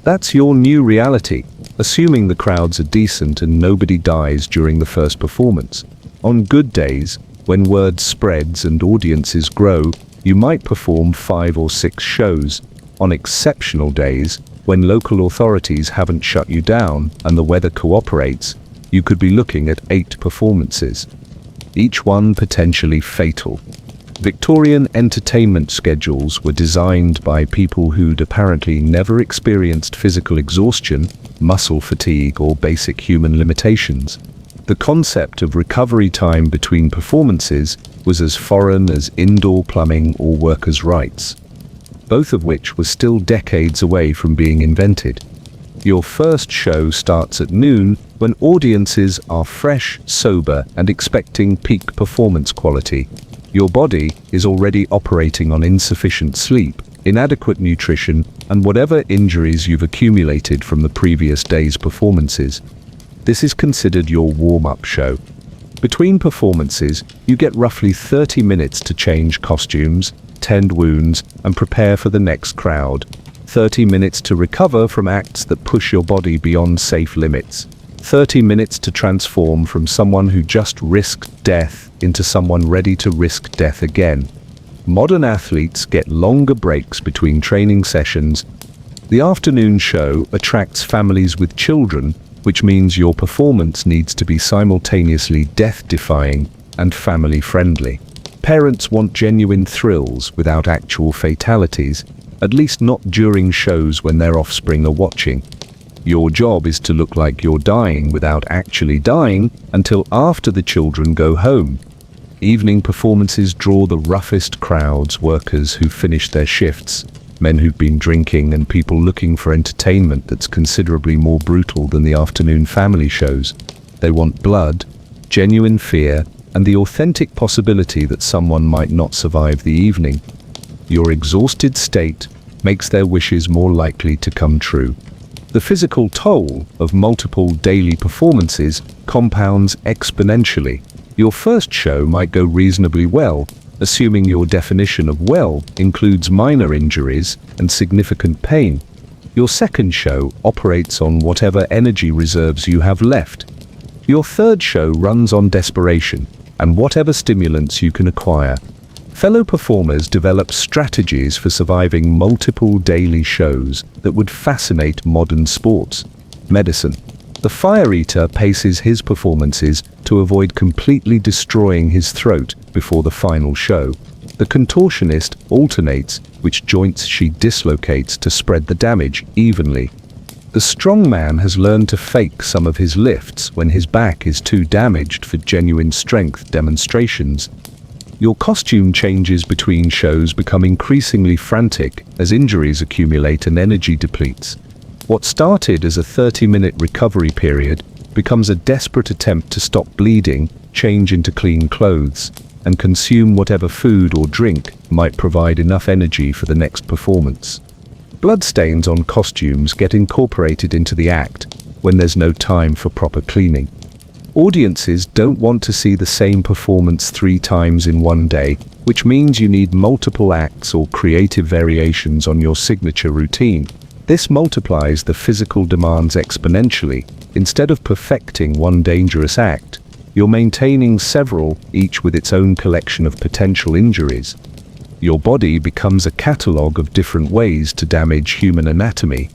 That's your new reality, assuming the crowds are decent and nobody dies during the first performance. On good days, when word spreads and audiences grow, you might perform 5 or 6 shows. On exceptional days, when local authorities haven't shut you down and the weather cooperates, you could be looking at 8 performances, each one potentially fatal. Victorian entertainment schedules were designed by people who'd apparently never experienced physical exhaustion, muscle fatigue, or basic human limitations. The concept of recovery time between performances was as foreign as indoor plumbing or workers' rights, both of which were still decades away from being invented. Your first show starts at noon when audiences are fresh, sober, and expecting peak performance quality. Your body is already operating on insufficient sleep, inadequate nutrition, and whatever injuries you've accumulated from the previous day's performances. This is considered your warm-up show. Between performances, you get roughly 30 minutes to change costumes, tend wounds, and prepare for the next crowd. 30 minutes to recover from acts that push your body beyond safe limits. 30 minutes to transform from someone who just risked death into someone ready to risk death again. Modern athletes get longer breaks between training sessions. The afternoon show attracts families with children, which means your performance needs to be simultaneously death-defying and family-friendly. Parents want genuine thrills without actual fatalities, at least not during shows when their offspring are watching. Your job is to look like you're dying without actually dying until after the children go home. Evening performances draw the roughest crowds, workers who finish their shifts, men who've been drinking, and people looking for entertainment that's considerably more brutal than the afternoon family shows. They want blood, genuine fear, and the authentic possibility that someone might not survive the evening. Your exhausted state makes their wishes more likely to come true. The physical toll of multiple daily performances compounds exponentially. Your first show might go reasonably well, assuming your definition of well includes minor injuries and significant pain. Your second show operates on whatever energy reserves you have left. Your third show runs on desperation and whatever stimulants you can acquire. Fellow performers develop strategies for surviving multiple daily shows that would fascinate modern sports. Medicine. The fire eater paces his performances to avoid completely destroying his throat before the final show. The contortionist alternates which joints she dislocates to spread the damage evenly. The strongman has learned to fake some of his lifts when his back is too damaged for genuine strength demonstrations. Your costume changes between shows become increasingly frantic as injuries accumulate and energy depletes. What started as a 30-minute recovery period becomes a desperate attempt to stop bleeding, change into clean clothes, and consume whatever food or drink might provide enough energy for the next performance. Bloodstains on costumes get incorporated into the act when there's no time for proper cleaning. Audiences don't want to see the same performance 3 times in one day, which means you need multiple acts or creative variations on your signature routine. This multiplies the physical demands exponentially. Instead of perfecting one dangerous act, you're maintaining several, each with its own collection of potential injuries. Your body becomes a catalogue of different ways to damage human anatomy.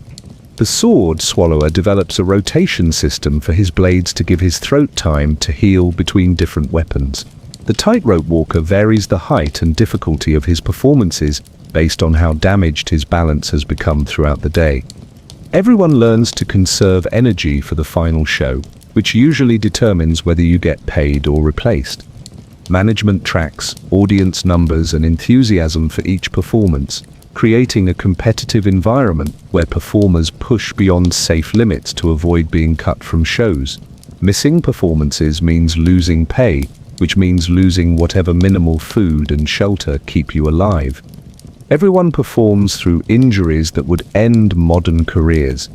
The sword swallower develops a rotation system for his blades to give his throat time to heal between different weapons. The tightrope walker varies the height and difficulty of his performances based on how damaged his balance has become throughout the day. Everyone learns to conserve energy for the final show, which usually determines whether you get paid or replaced. Management tracks audience numbers and enthusiasm for each performance, creating a competitive environment where performers push beyond safe limits to avoid being cut from shows. Missing performances means losing pay, which means losing whatever minimal food and shelter keep you alive. Everyone performs through injuries that would end modern careers.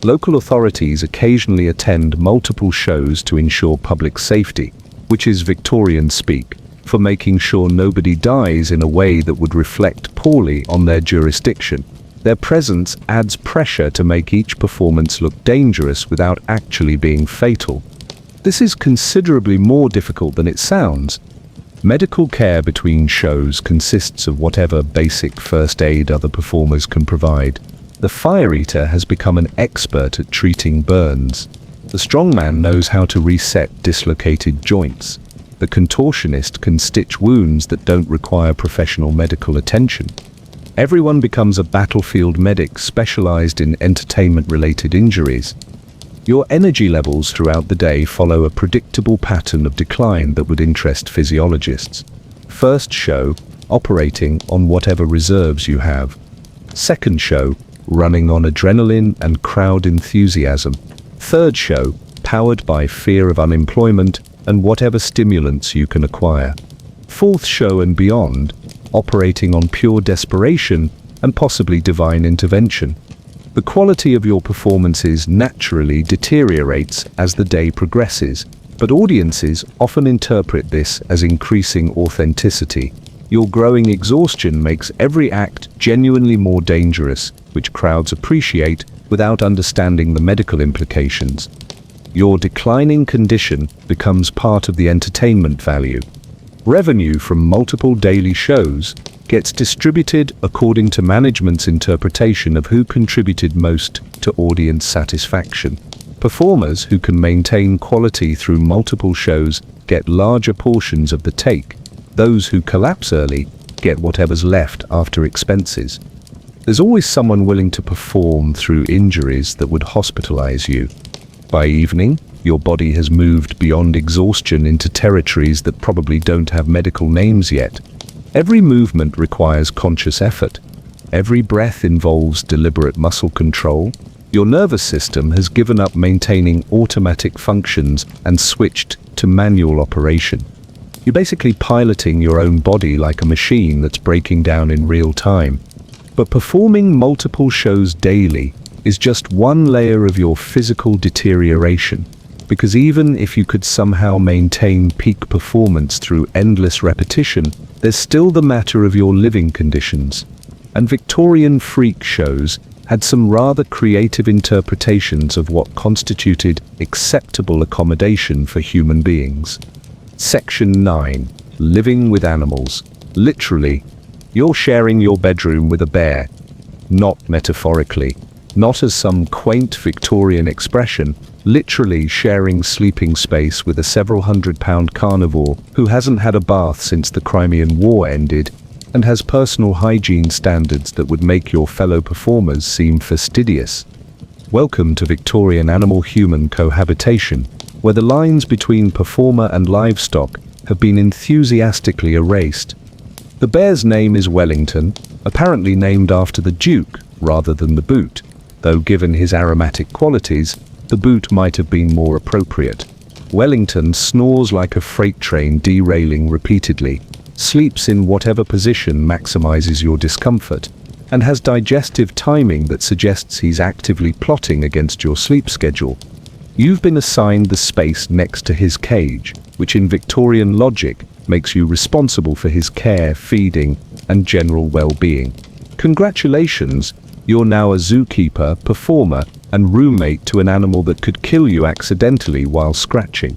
Local authorities occasionally attend multiple shows to ensure public safety, which is Victorian speak for making sure nobody dies in a way that would reflect poorly on their jurisdiction. Their presence adds pressure to make each performance look dangerous without actually being fatal. This is considerably more difficult than it sounds. Medical care between shows consists of whatever basic first aid other performers can provide. The fire eater has become an expert at treating burns. The strongman knows how to reset dislocated joints. The contortionist can stitch wounds that don't require professional medical attention. Everyone becomes a battlefield medic specialized in entertainment-related injuries. Your energy levels throughout the day follow a predictable pattern of decline that would interest physiologists. First show, operating on whatever reserves you have. Second show, running on adrenaline and crowd enthusiasm. Third show, powered by fear of unemployment and whatever stimulants you can acquire. Fourth show and beyond, operating on pure desperation and possibly divine intervention. The quality of your performances naturally deteriorates as the day progresses, but audiences often interpret this as increasing authenticity. Your growing exhaustion makes every act genuinely more dangerous, which crowds appreciate without understanding the medical implications. Your declining condition becomes part of the entertainment value. Revenue from multiple daily shows gets distributed according to management's interpretation of who contributed most to audience satisfaction. Performers who can maintain quality through multiple shows get larger portions of the take. Those who collapse early get whatever's left after expenses. There's always someone willing to perform through injuries that would hospitalize you. By evening, your body has moved beyond exhaustion into territories that probably don't have medical names yet. Every movement requires conscious effort. Every breath involves deliberate muscle control. Your nervous system has given up maintaining automatic functions and switched to manual operation. You're basically piloting your own body like a machine that's breaking down in real time. But performing multiple shows daily is just one layer of your physical deterioration, because even if you could somehow maintain peak performance through endless repetition, there's still the matter of your living conditions. And Victorian freak shows had some rather creative interpretations of what constituted acceptable accommodation for human beings. Section 9. Living with animals. Literally, you're sharing your bedroom with a bear. Not metaphorically. Not as some quaint Victorian expression, literally sharing sleeping space with a several hundred-pound carnivore who hasn't had a bath since the Crimean War ended and has personal hygiene standards that would make your fellow performers seem fastidious. Welcome to Victorian animal-human cohabitation, where the lines between performer and livestock have been enthusiastically erased. The bear's name is Wellington, apparently named after the Duke rather than the boot, though given his aromatic qualities, the boot might have been more appropriate. Wellington snores like a freight train derailing repeatedly, sleeps in whatever position maximizes your discomfort, and has digestive timing that suggests he's actively plotting against your sleep schedule. You've been assigned the space next to his cage, which in Victorian logic makes you responsible for his care, feeding, and general well-being. Congratulations, you're now a zookeeper, performer, and roommate to an animal that could kill you accidentally while scratching.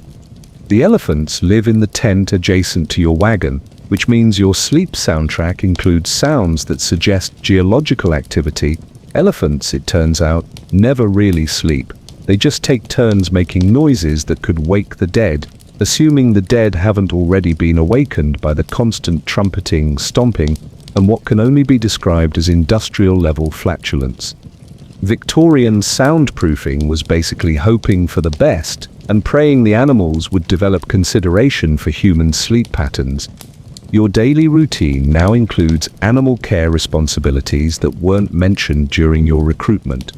The elephants live in the tent adjacent to your wagon, which means your sleep soundtrack includes sounds that suggest geological activity. Elephants, it turns out, never really sleep. They just take turns making noises that could wake the dead, assuming the dead haven't already been awakened by the constant trumpeting, stomping, and what can only be described as industrial-level flatulence. Victorian soundproofing was basically hoping for the best and praying the animals would develop consideration for human sleep patterns. Your daily routine now includes animal care responsibilities that weren't mentioned during your recruitment.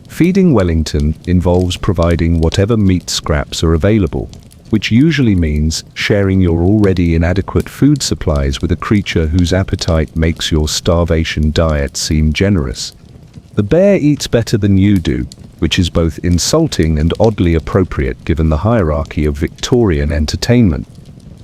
Feeding Wellington involves providing whatever meat scraps are available, which usually means sharing your already inadequate food supplies with a creature whose appetite makes your starvation diet seem generous. The bear eats better than you do, which is both insulting and oddly appropriate given the hierarchy of Victorian entertainment.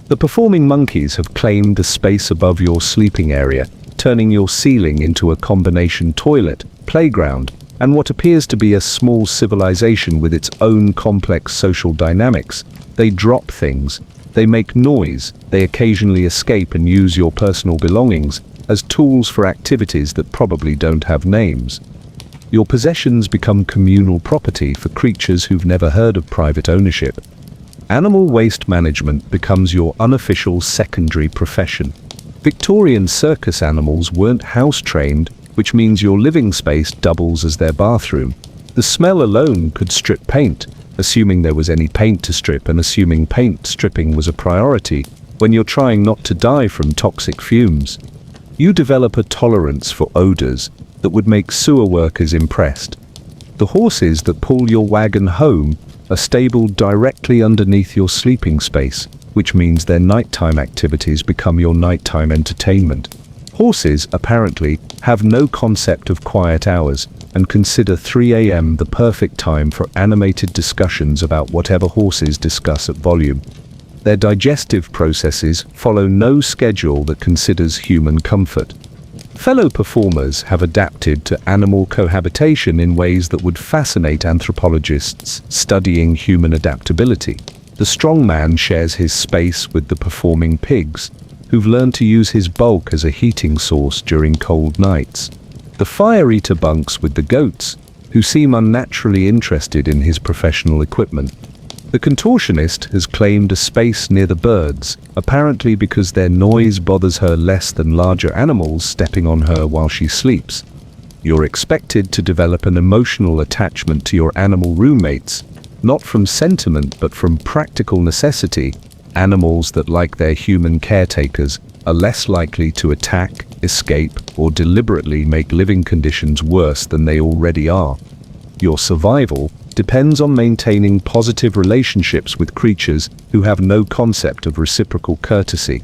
The performing monkeys have claimed the space above your sleeping area, turning your ceiling into a combination toilet, playground, and what appears to be a small civilization with its own complex social dynamics. They drop things, they make noise, they occasionally escape and use your personal belongings as tools for activities that probably don't have names. Your possessions become communal property for creatures who've never heard of private ownership. Animal waste management becomes your unofficial secondary profession. Victorian circus animals weren't house-trained, which means your living space doubles as their bathroom. The smell alone could strip paint, assuming there was any paint to strip and assuming paint stripping was a priority when you're trying not to die from toxic fumes. You develop a tolerance for odors that would make sewer workers impressed. The horses that pull your wagon home are stabled directly underneath your sleeping space, which means their nighttime activities become your nighttime entertainment. Horses, apparently, have no concept of quiet hours and consider 3 a.m. the perfect time for animated discussions about whatever horses discuss at volume. Their digestive processes follow no schedule that considers human comfort. Fellow performers have adapted to animal cohabitation in ways that would fascinate anthropologists studying human adaptability. The strong man shares his space with the performing pigs, who've learned to use his bulk as a heating source during cold nights. The fire eater bunks with the goats, who seem unnaturally interested in his professional equipment. The contortionist has claimed a space near the birds, apparently because their noise bothers her less than larger animals stepping on her while she sleeps. You're expected to develop an emotional attachment to your animal roommates, not from sentiment but from practical necessity. Animals that like their human caretakers are less likely to attack, escape, or deliberately make living conditions worse than they already are. Your survival depends on maintaining positive relationships with creatures who have no concept of reciprocal courtesy.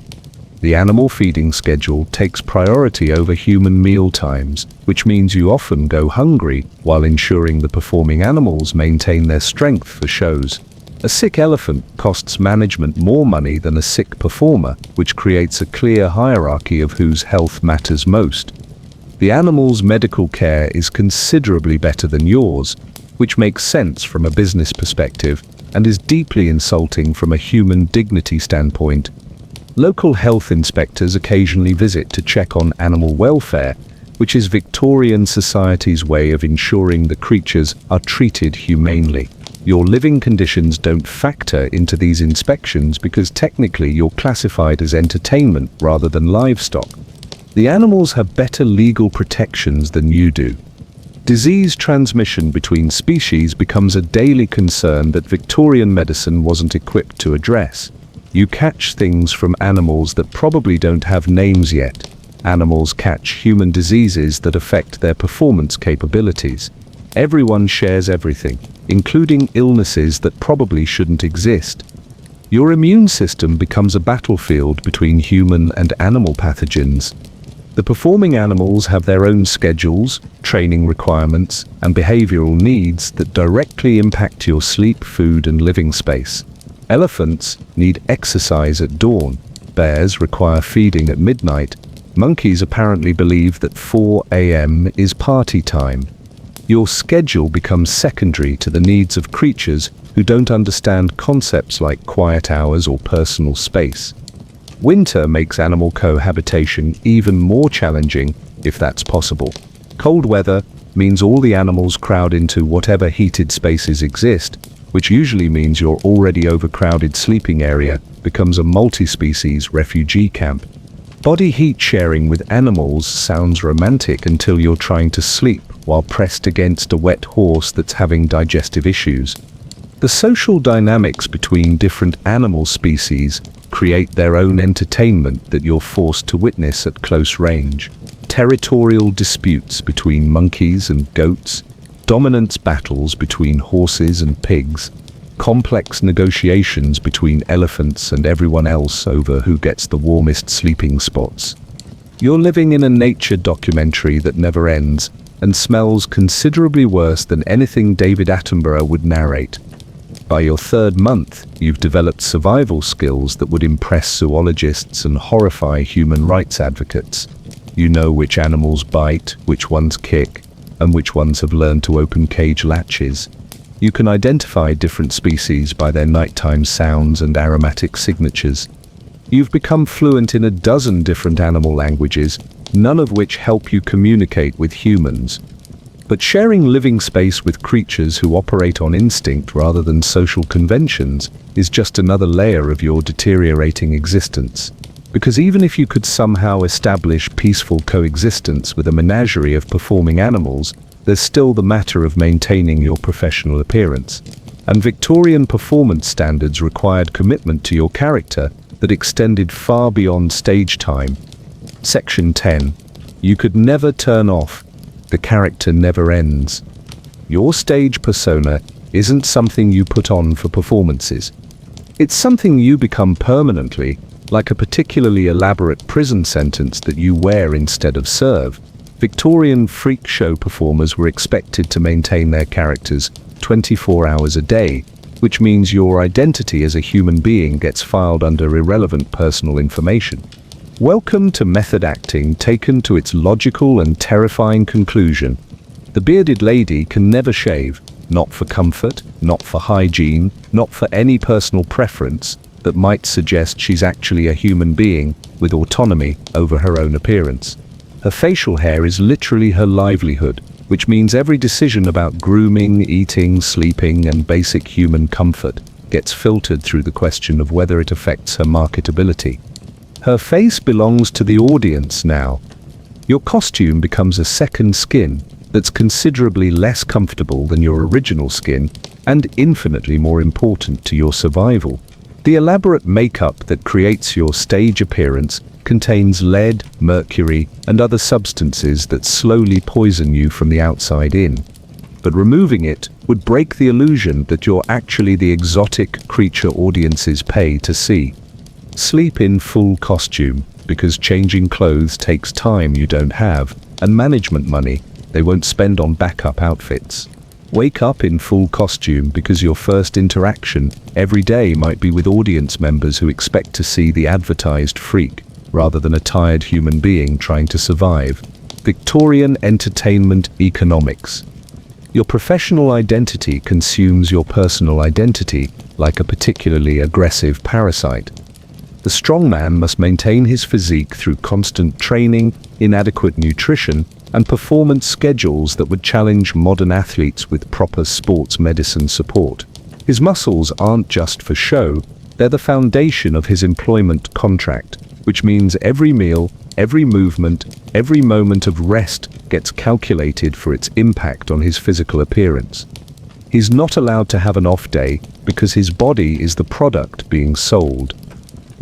The animal feeding schedule takes priority over human meal times, which means you often go hungry while ensuring the performing animals maintain their strength for shows. A sick elephant costs management more money than a sick performer, which creates a clear hierarchy of whose health matters most. The animal's medical care is considerably better than yours, which makes sense from a business perspective and is deeply insulting from a human dignity standpoint. Local health inspectors occasionally visit to check on animal welfare, which is Victorian society's way of ensuring the creatures are treated humanely. Your living conditions don't factor into these inspections because technically you're classified as entertainment rather than livestock. The animals have better legal protections than you do. Disease transmission between species becomes a daily concern that Victorian medicine wasn't equipped to address. You catch things from animals that probably don't have names yet. Animals catch human diseases that affect their performance capabilities. Everyone shares everything, including illnesses that probably shouldn't exist. Your immune system becomes a battlefield between human and animal pathogens. The performing animals have their own schedules, training requirements, and behavioral needs that directly impact your sleep, food, and living space. Elephants need exercise at dawn. Bears require feeding at midnight. Monkeys apparently believe that 4 a.m. is party time. Your schedule becomes secondary to the needs of creatures who don't understand concepts like quiet hours or personal space. Winter makes animal cohabitation even more challenging, if that's possible. Cold weather means all the animals crowd into whatever heated spaces exist, which usually means your already overcrowded sleeping area becomes a multi-species refugee camp. Body heat sharing with animals sounds romantic until you're trying to sleep while pressed against a wet horse that's having digestive issues. The social dynamics between different animal species create their own entertainment that you're forced to witness at close range. Territorial disputes between monkeys and goats, dominance battles between horses and pigs, complex negotiations between elephants and everyone else over who gets the warmest sleeping spots. You're living in a nature documentary that never ends and smells considerably worse than anything David Attenborough would narrate. By your 3rd month, you've developed survival skills that would impress zoologists and horrify human rights advocates. You know which animals bite, which ones kick, and which ones have learned to open cage latches. You can identify different species by their nighttime sounds and aromatic signatures. You've become fluent in a dozen different animal languages, none of which help you communicate with humans. But sharing living space with creatures who operate on instinct rather than social conventions is just another layer of your deteriorating existence. Because even if you could somehow establish peaceful coexistence with a menagerie of performing animals, there's still the matter of maintaining your professional appearance. And Victorian performance standards required commitment to your character that extended far beyond stage time. Section 10. You could never turn off. The character never ends. Your stage persona isn't something you put on for performances. It's something you become permanently, like a particularly elaborate prison sentence that you wear instead of serve. Victorian freak show performers were expected to maintain their characters 24 hours a day, which means your identity as a human being gets filed under irrelevant personal information. Welcome to method acting taken to its logical and terrifying conclusion. The bearded lady can never shave, not for comfort, not for hygiene, not for any personal preference that might suggest she's actually a human being with autonomy over her own appearance. Her facial hair is literally her livelihood, which means every decision about grooming, eating, sleeping, and basic human comfort gets filtered through the question of whether it affects her marketability. Her face belongs to the audience now. Your costume becomes a second skin that's considerably less comfortable than your original skin and infinitely more important to your survival. The elaborate makeup that creates your stage appearance contains lead, mercury, and other substances that slowly poison you from the outside in. But removing it would break the illusion that you're actually the exotic creature audiences pay to see. Sleep in full costume, because changing clothes takes time you don't have, and management money they won't spend on backup outfits. Wake up in full costume because your first interaction every day might be with audience members who expect to see the advertised freak, rather than a tired human being trying to survive. Victorian entertainment economics. Your professional identity consumes your personal identity like a particularly aggressive parasite. The strongman must maintain his physique through constant training, inadequate nutrition, and performance schedules that would challenge modern athletes with proper sports medicine support. His muscles aren't just for show, they're the foundation of his employment contract, which means every meal, every movement, every moment of rest gets calculated for its impact on his physical appearance. He's not allowed to have an off day because his body is the product being sold.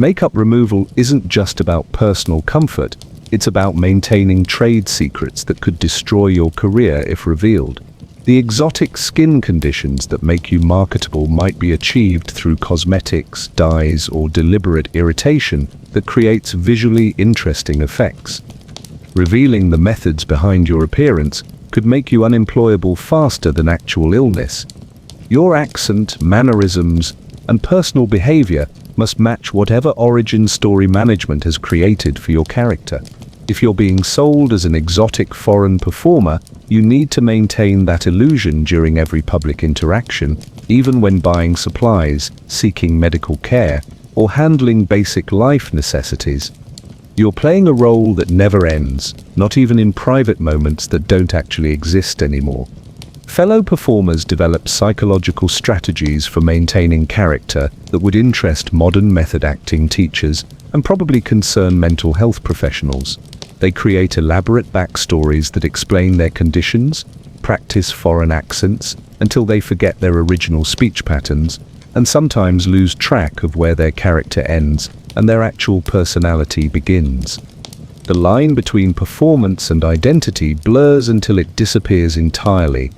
Makeup removal isn't just about personal comfort, it's about maintaining trade secrets that could destroy your career if revealed. The exotic skin conditions that make you marketable might be achieved through cosmetics, dyes, or deliberate irritation that creates visually interesting effects. Revealing the methods behind your appearance could make you unemployable faster than actual illness. Your accent, mannerisms, and personal behavior must match whatever origin story management has created for your character. If you're being sold as an exotic foreign performer, you need to maintain that illusion during every public interaction, even when buying supplies, seeking medical care, or handling basic life necessities. You're playing a role that never ends, not even in private moments that don't actually exist anymore. Fellow performers develop psychological strategies for maintaining character that would interest modern method acting teachers and probably concern mental health professionals. They create elaborate backstories that explain their conditions, practice foreign accents until they forget their original speech patterns, and sometimes lose track of where their character ends and their actual personality begins. The line between performance and identity blurs until it disappears entirely.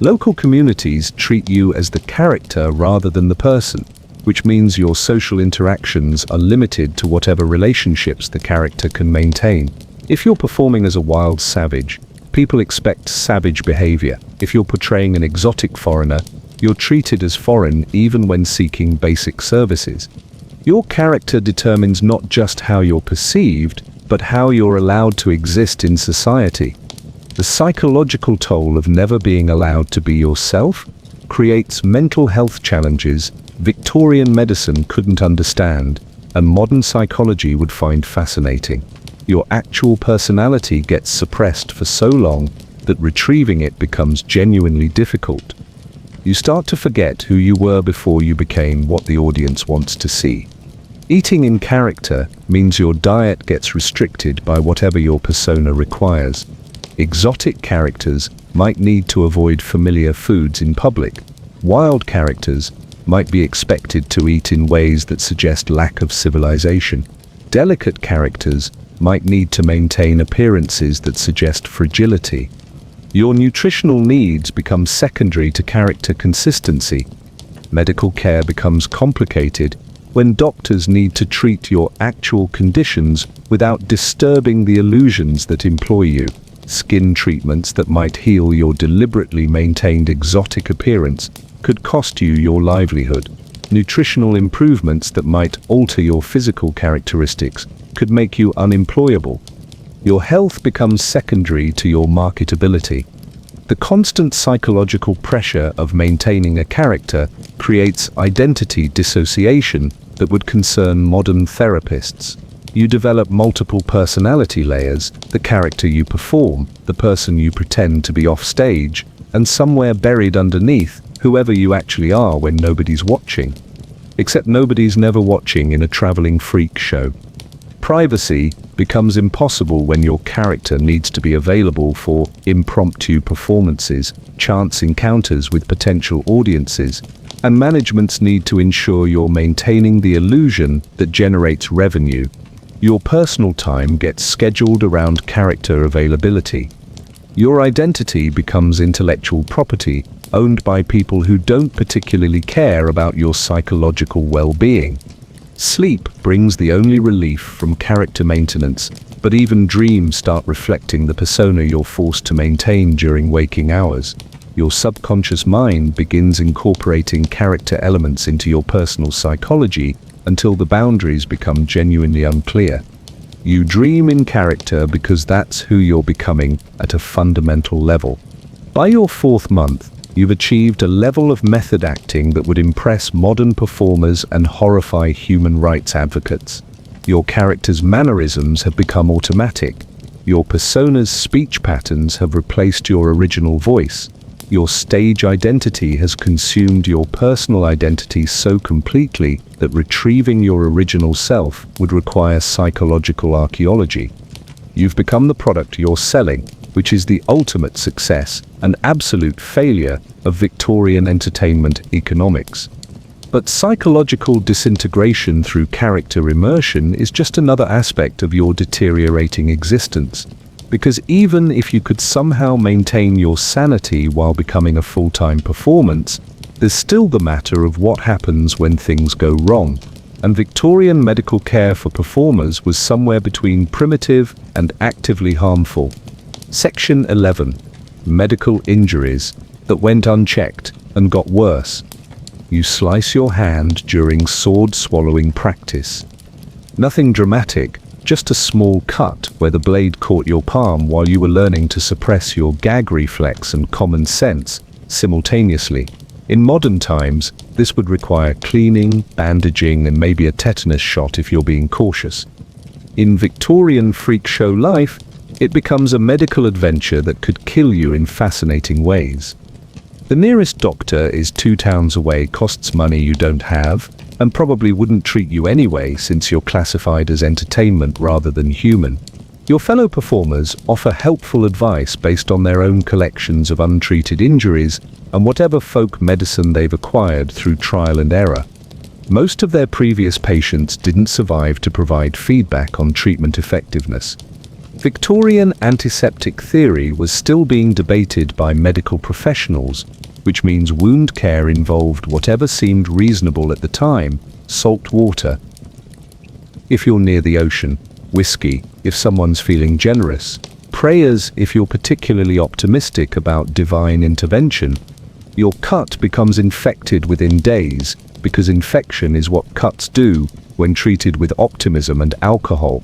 Local communities treat you as the character rather than the person, which means your social interactions are limited to whatever relationships the character can maintain. If you're performing as a wild savage, people expect savage behavior. If you're portraying an exotic foreigner, you're treated as foreign even when seeking basic services. Your character determines not just how you're perceived, but how you're allowed to exist in society. The psychological toll of never being allowed to be yourself creates mental health challenges Victorian medicine couldn't understand, and modern psychology would find fascinating. Your actual personality gets suppressed for so long that retrieving it becomes genuinely difficult. You start to forget who you were before you became what the audience wants to see. Eating in character means your diet gets restricted by whatever your persona requires. Exotic characters might need to avoid familiar foods in public. Wild characters might be expected to eat in ways that suggest lack of civilization. Delicate characters might need to maintain appearances that suggest fragility. Your nutritional needs become secondary to character consistency. Medical care becomes complicated when doctors need to treat your actual conditions without disturbing the illusions that employ you. Skin treatments that might heal your deliberately maintained exotic appearance could cost you your livelihood. Nutritional improvements that might alter your physical characteristics could make you unemployable. Your health becomes secondary to your marketability. The constant psychological pressure of maintaining a character creates identity dissociation that would concern modern therapists. You develop multiple personality layers: the character you perform, the person you pretend to be off stage, and somewhere buried underneath, whoever you actually are when nobody's watching. Except nobody's never watching in a traveling freak show. Privacy becomes impossible when your character needs to be available for impromptu performances, chance encounters with potential audiences, and managements need to ensure you're maintaining the illusion that generates revenue. Your personal time gets scheduled around character availability. Your identity becomes intellectual property, owned by people who don't particularly care about your psychological well-being. Sleep brings the only relief from character maintenance, but even dreams start reflecting the persona you're forced to maintain during waking hours. Your subconscious mind begins incorporating character elements into your personal psychology until the boundaries become genuinely unclear. You dream in character because that's who you're becoming at a fundamental level. By your 4th month, you've achieved a level of method acting that would impress modern performers and horrify human rights advocates. Your character's mannerisms have become automatic. Your persona's speech patterns have replaced your original voice. Your stage identity has consumed your personal identity so completely that retrieving your original self would require psychological archaeology. You've become the product you're selling, which is the ultimate success and absolute failure of Victorian entertainment economics. But psychological disintegration through character immersion is just another aspect of your deteriorating existence. Because even if you could somehow maintain your sanity while becoming a full-time performance, there's still the matter of what happens when things go wrong. And Victorian medical care for performers was somewhere between primitive and actively harmful. Section 11. Medical injuries that went unchecked and got worse. You slice your hand during sword-swallowing practice. Nothing dramatic, just a small cut where the blade caught your palm while you were learning to suppress your gag reflex and common sense simultaneously. In modern times, this would require cleaning, bandaging, and maybe a tetanus shot if you're being cautious. In Victorian freak show life, it becomes a medical adventure that could kill you in fascinating ways. The nearest doctor is 2 towns away, costs money you don't have, and probably wouldn't treat you anyway since you're classified as entertainment rather than human. Your fellow performers offer helpful advice based on their own collections of untreated injuries and whatever folk medicine they've acquired through trial and error. Most of their previous patients didn't survive to provide feedback on treatment effectiveness. Victorian antiseptic theory was still being debated by medical professionals, which means wound care involved whatever seemed reasonable at the time: salt water if you're near the ocean, whiskey if someone's feeling generous, prayers if you're particularly optimistic about divine intervention. Your cut becomes infected within days, because infection is what cuts do when treated with optimism and alcohol.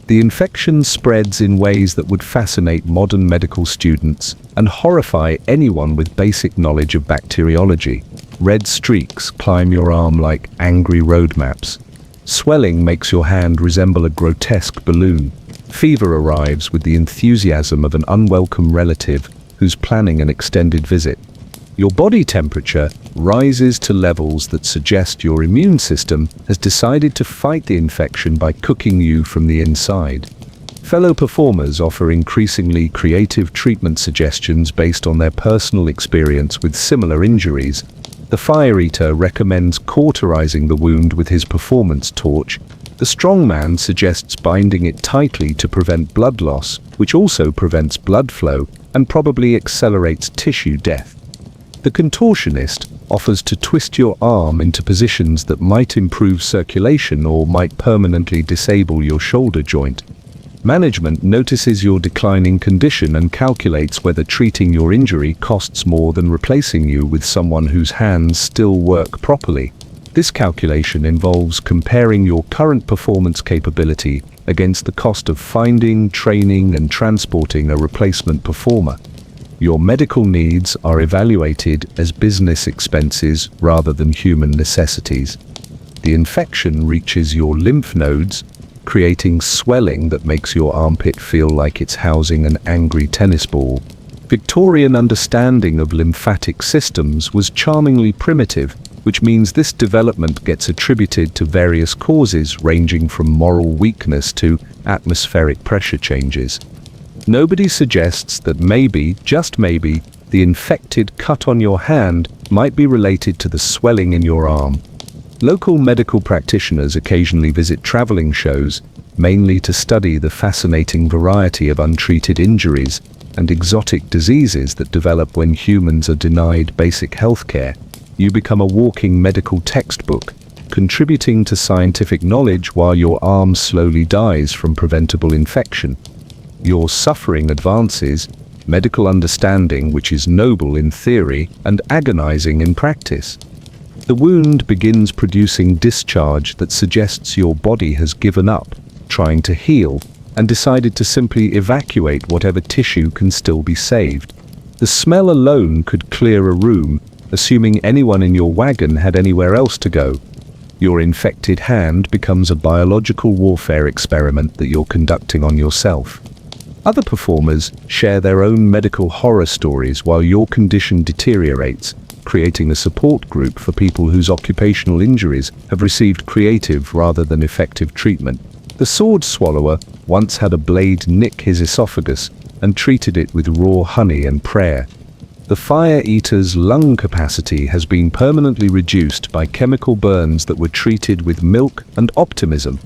The infection spreads in ways that would fascinate modern medical students and horrify anyone with basic knowledge of bacteriology. Red streaks climb your arm like angry road maps. Swelling makes your hand resemble a grotesque balloon. Fever arrives with the enthusiasm of an unwelcome relative who's planning an extended visit. Your body temperature rises to levels that suggest your immune system has decided to fight the infection by cooking you from the inside. Fellow performers offer increasingly creative treatment suggestions based on their personal experience with similar injuries. The fire eater recommends cauterizing the wound with his performance torch. The strongman suggests binding it tightly to prevent blood loss, which also prevents blood flow and probably accelerates tissue death. The contortionist offers to twist your arm into positions that might improve circulation or might permanently disable your shoulder joint. Management notices your declining condition and calculates whether treating your injury costs more than replacing you with someone whose hands still work properly. This calculation involves comparing your current performance capability against the cost of finding, training, and transporting a replacement performer. Your medical needs are evaluated as business expenses rather than human necessities. The infection reaches your lymph nodes, creating swelling that makes your armpit feel like it's housing an angry tennis ball. Victorian understanding of lymphatic systems was charmingly primitive, which means this development gets attributed to various causes ranging from moral weakness to atmospheric pressure changes. Nobody suggests that maybe, just maybe, the infected cut on your hand might be related to the swelling in your arm. Local medical practitioners occasionally visit traveling shows, mainly to study the fascinating variety of untreated injuries and exotic diseases that develop when humans are denied basic health care. You become a walking medical textbook, contributing to scientific knowledge while your arm slowly dies from preventable infection. Your suffering advances medical understanding, which is noble in theory and agonizing in practice. The wound begins producing discharge that suggests your body has given up trying to heal and decided to simply evacuate whatever tissue can still be saved. The smell alone could clear a room, assuming anyone in your wagon had anywhere else to go. Your infected hand becomes a biological warfare experiment that you're conducting on yourself. Other performers share their own medical horror stories while your condition deteriorates, creating a support group for people whose occupational injuries have received creative rather than effective treatment. The sword swallower once had a blade nick his esophagus and treated it with raw honey and prayer. The fire eater's lung capacity has been permanently reduced by chemical burns that were treated with milk and optimism.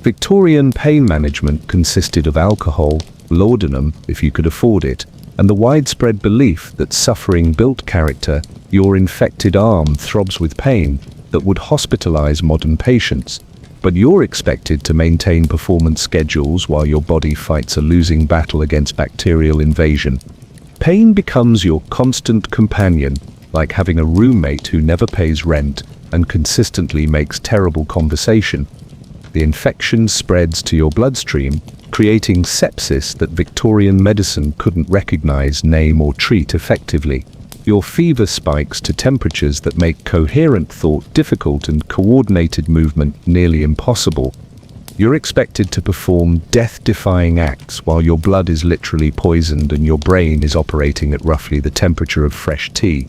Victorian pain management consisted of alcohol, laudanum, if you could afford it, and the widespread belief that suffering built character. Your infected arm throbs with pain that would hospitalize modern patients, but you're expected to maintain performance schedules while your body fights a losing battle against bacterial invasion. Pain becomes your constant companion, like having a roommate who never pays rent and consistently makes terrible conversation. The infection spreads to your bloodstream, creating sepsis that Victorian medicine couldn't recognize, name, or treat effectively. Your fever spikes to temperatures that make coherent thought difficult and coordinated movement nearly impossible. You're expected to perform death-defying acts while your blood is literally poisoned and your brain is operating at roughly the temperature of fresh tea.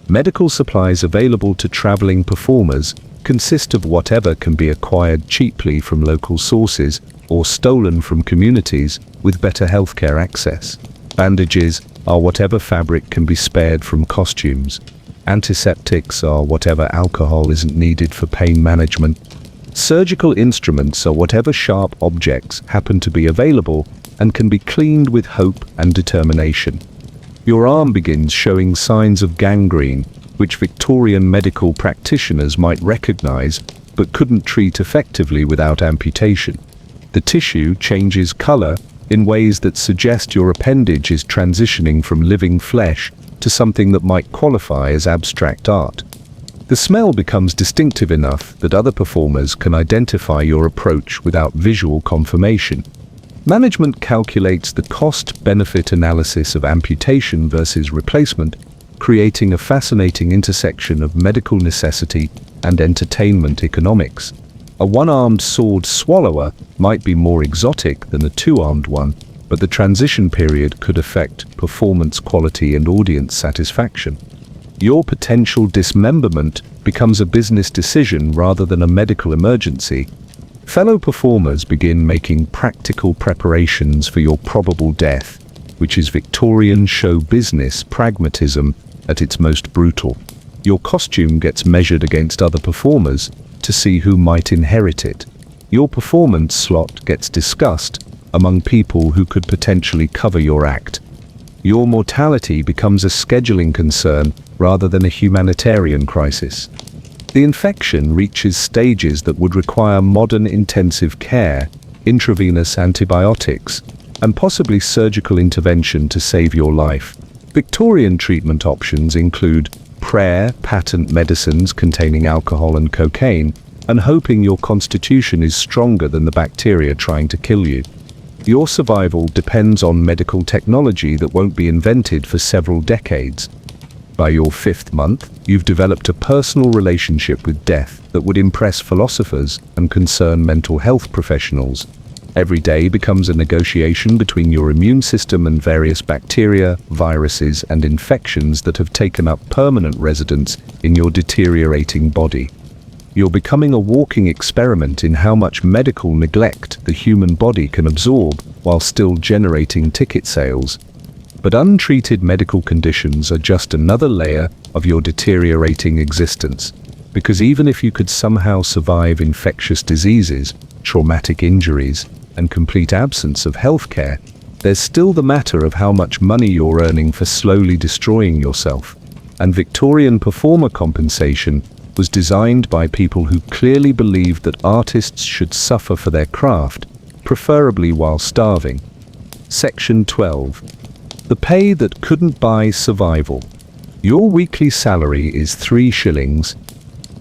Medical supplies available to traveling performers consist of whatever can be acquired cheaply from local sources or stolen from communities with better healthcare access. Bandages are whatever fabric can be spared from costumes. Antiseptics are whatever alcohol isn't needed for pain management. Surgical instruments are whatever sharp objects happen to be available and can be cleaned with hope and determination. Your arm begins showing signs of gangrene, which Victorian medical practitioners might recognize but couldn't treat effectively without amputation. The tissue changes color in ways that suggest your appendage is transitioning from living flesh to something that might qualify as abstract art. The smell becomes distinctive enough that other performers can identify your approach without visual confirmation. Management calculates the cost-benefit analysis of amputation versus replacement, creating a fascinating intersection of medical necessity and entertainment economics. A one-armed sword swallower might be more exotic than a two-armed one, but the transition period could affect performance quality and audience satisfaction. Your potential dismemberment becomes a business decision rather than a medical emergency. Fellow performers begin making practical preparations for your probable death, which is Victorian show business pragmatism at its most brutal. Your costume gets measured against other performers to see who might inherit it. Your performance slot gets discussed among people who could potentially cover your act. Your mortality becomes a scheduling concern rather than a humanitarian crisis. The infection reaches stages that would require modern intensive care, intravenous antibiotics, and possibly surgical intervention to save your life. Victorian treatment options include prayer, patent medicines containing alcohol and cocaine, and hoping your constitution is stronger than the bacteria trying to kill you. Your survival depends on medical technology that won't be invented for several decades. By your 5th month, you've developed a personal relationship with death that would impress philosophers and concern mental health professionals. Every day becomes a negotiation between your immune system and various bacteria, viruses, and infections that have taken up permanent residence in your deteriorating body. You're becoming a walking experiment in how much medical neglect the human body can absorb while still generating ticket sales. But untreated medical conditions are just another layer of your deteriorating existence, because even if you could somehow survive infectious diseases, traumatic injuries, and complete absence of healthcare, there's still the matter of how much money you're earning for slowly destroying yourself. And Victorian performer compensation was designed by people who clearly believed that artists should suffer for their craft, preferably while starving. Section 12. The pay that couldn't buy survival. Your weekly salary is 3 shillings.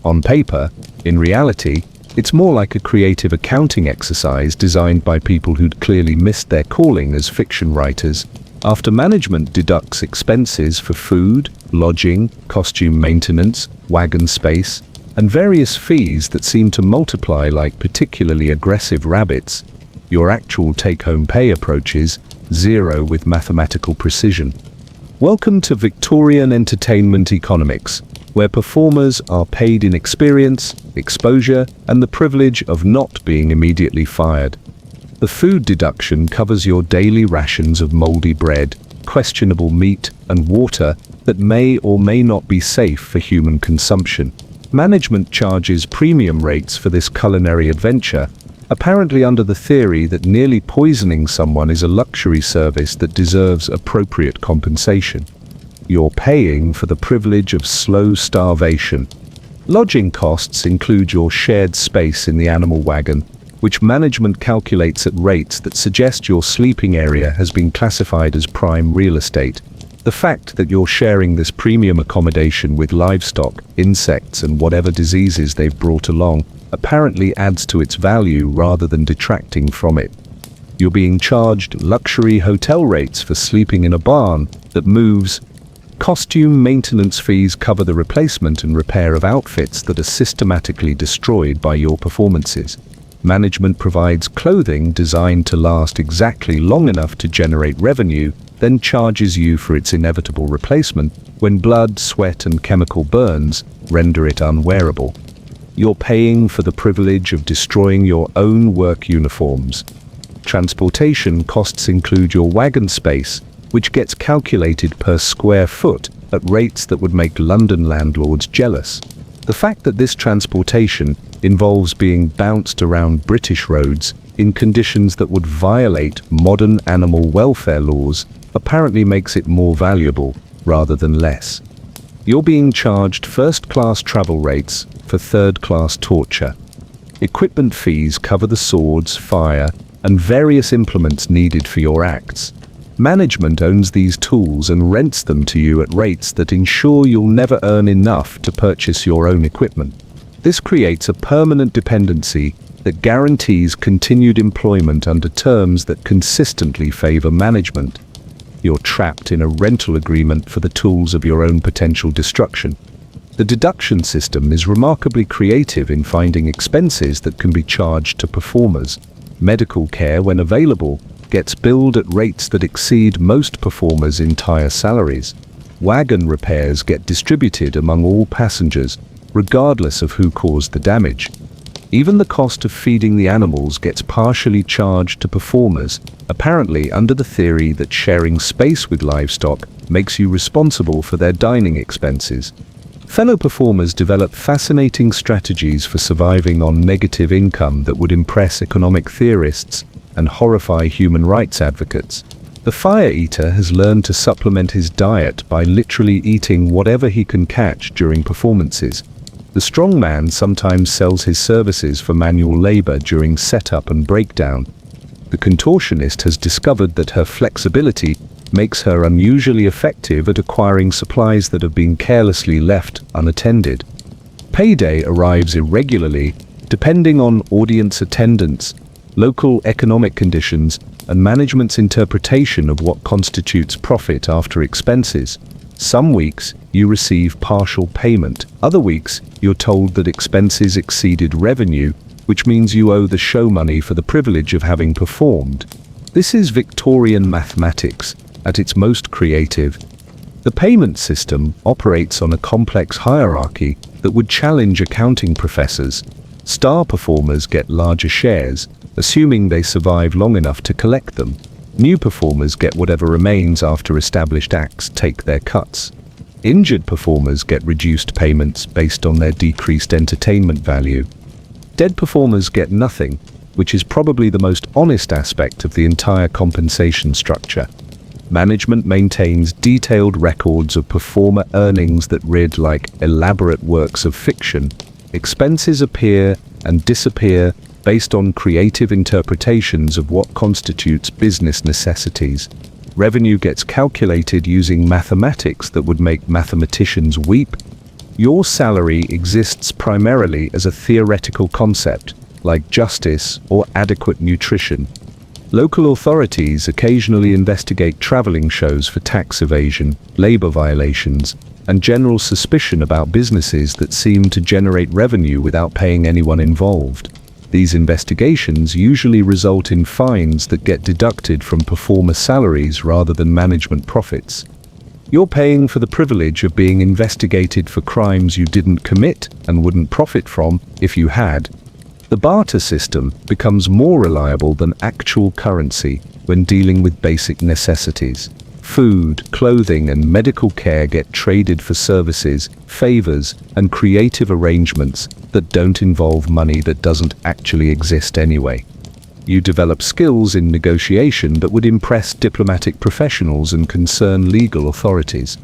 On paper, in reality, it's more like a creative accounting exercise designed by people who'd clearly missed their calling as fiction writers. After management deducts expenses for food, lodging, costume maintenance, wagon space, and various fees that seem to multiply like particularly aggressive rabbits, your actual take-home pay approaches zero with mathematical precision. Welcome to Victorian entertainment economics, where performers are paid in experience, exposure, and the privilege of not being immediately fired. The food deduction covers your daily rations of moldy bread, questionable meat, and water that may or may not be safe for human consumption. Management charges premium rates for this culinary adventure, apparently under the theory that nearly poisoning someone is a luxury service that deserves appropriate compensation. You're paying for the privilege of slow starvation. Lodging costs include your shared space in the animal wagon, which management calculates at rates that suggest your sleeping area has been classified as prime real estate. The fact that you're sharing this premium accommodation with livestock, insects, and whatever diseases they've brought along apparently adds to its value rather than detracting from it. You're being charged luxury hotel rates for sleeping in a barn that moves. Costume maintenance fees cover the replacement and repair of outfits that are systematically destroyed by your performances. Management provides clothing designed to last exactly long enough to generate revenue, then charges you for its inevitable replacement when blood, sweat, and chemical burns render it unwearable. You're paying for the privilege of destroying your own work uniforms. Transportation costs include your wagon space, which gets calculated per square foot at rates that would make London landlords jealous. The fact that this transportation involves being bounced around British roads in conditions that would violate modern animal welfare laws apparently makes it more valuable rather than less. You're being charged first-class travel rates for third-class torture. Equipment fees cover the swords, fire, and various implements needed for your acts. Management owns these tools and rents them to you at rates that ensure you'll never earn enough to purchase your own equipment. This creates a permanent dependency that guarantees continued employment under terms that consistently favor management. You're trapped in a rental agreement for the tools of your own potential destruction. The deduction system is remarkably creative in finding expenses that can be charged to performers. Medical care, when available, gets billed at rates that exceed most performers' entire salaries. Wagon repairs get distributed among all passengers, regardless of who caused the damage. Even the cost of feeding the animals gets partially charged to performers, apparently under the theory that sharing space with livestock makes you responsible for their dining expenses. Fellow performers develop fascinating strategies for surviving on negative income that would impress economic theorists and horrify human rights advocates. The fire eater has learned to supplement his diet by literally eating whatever he can catch during performances. The strongman sometimes sells his services for manual labor during setup and breakdown. The contortionist has discovered that her flexibility makes her unusually effective at acquiring supplies that have been carelessly left unattended. Payday arrives irregularly, depending on audience attendance, local economic conditions, and management's interpretation of what constitutes profit after expenses. Some weeks, you receive partial payment. Other weeks, you're told that expenses exceeded revenue, which means you owe the show money for the privilege of having performed. This is Victorian mathematics at its most creative. The payment system operates on a complex hierarchy that would challenge accounting professors. Star performers get larger shares, assuming they survive long enough to collect them. New performers get whatever remains after established acts take their cuts. Injured performers get reduced payments based on their decreased entertainment value. Dead performers get nothing, which is probably the most honest aspect of the entire compensation structure. Management maintains detailed records of performer earnings that read like elaborate works of fiction. Expenses appear and disappear based on creative interpretations of what constitutes business necessities. Revenue gets calculated using mathematics that would make mathematicians weep. Your salary exists primarily as a theoretical concept, like justice or adequate nutrition. Local authorities occasionally investigate traveling shows for tax evasion, labor violations, and general suspicion about businesses that seem to generate revenue without paying anyone involved. These investigations usually result in fines that get deducted from performer salaries rather than management profits. You're paying for the privilege of being investigated for crimes you didn't commit and wouldn't profit from if you had. The barter system becomes more reliable than actual currency when dealing with basic necessities. Food, clothing, and medical care get traded for services, favors, and creative arrangements that don't involve money that doesn't actually exist anyway. You develop skills in negotiation that would impress diplomatic professionals and concern legal authorities.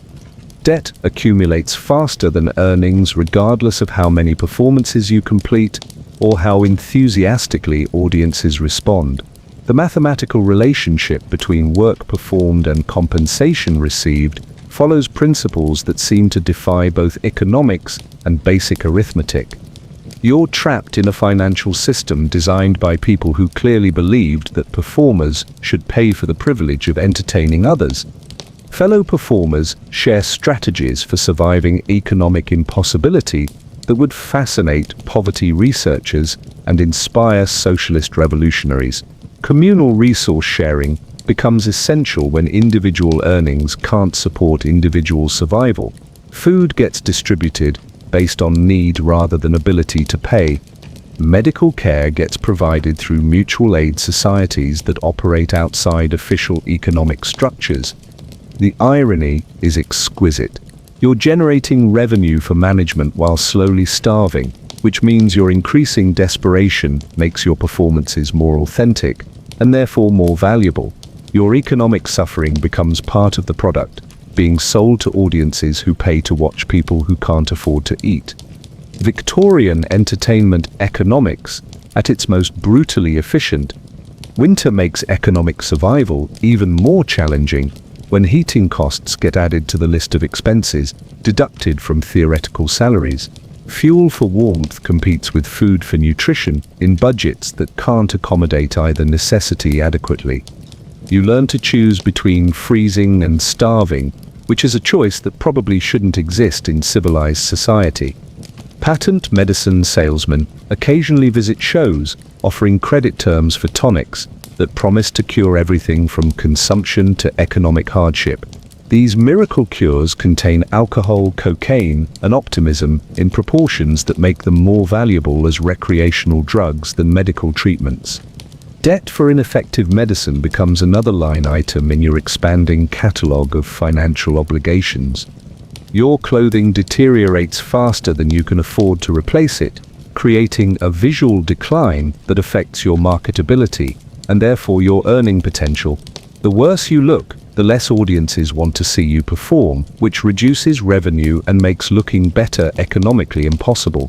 Debt accumulates faster than earnings regardless of how many performances you complete or how enthusiastically audiences respond. The mathematical relationship between work performed and compensation received follows principles that seem to defy both economics and basic arithmetic. You're trapped in a financial system designed by people who clearly believed that performers should pay for the privilege of entertaining others. Fellow performers share strategies for surviving economic impossibility that would fascinate poverty researchers and inspire socialist revolutionaries. Communal resource sharing becomes essential when individual earnings can't support individual survival. Food gets distributed based on need rather than ability to pay. Medical care gets provided through mutual aid societies that operate outside official economic structures. The irony is exquisite. You're generating revenue for management while slowly starving, which means your increasing desperation makes your performances more authentic and therefore more valuable. Your economic suffering becomes part of the product, being sold to audiences who pay to watch people who can't afford to eat. Victorian entertainment economics at its most brutally efficient. Winter makes economic survival even more challenging when heating costs get added to the list of expenses deducted from theoretical salaries. Fuel for warmth competes with food for nutrition in budgets that can't accommodate either necessity adequately. You learn to choose between freezing and starving, which is a choice that probably shouldn't exist in civilized society. Patent medicine salesmen occasionally visit shows offering credit terms for tonics that promise to cure everything from consumption to economic hardship. These miracle cures contain alcohol, cocaine, and optimism in proportions that make them more valuable as recreational drugs than medical treatments. Debt for ineffective medicine becomes another line item in your expanding catalog of financial obligations. Your clothing deteriorates faster than you can afford to replace it, creating a visual decline that affects your marketability and therefore your earning potential. The worse you look, the less audiences want to see you perform, which reduces revenue and makes looking better economically impossible.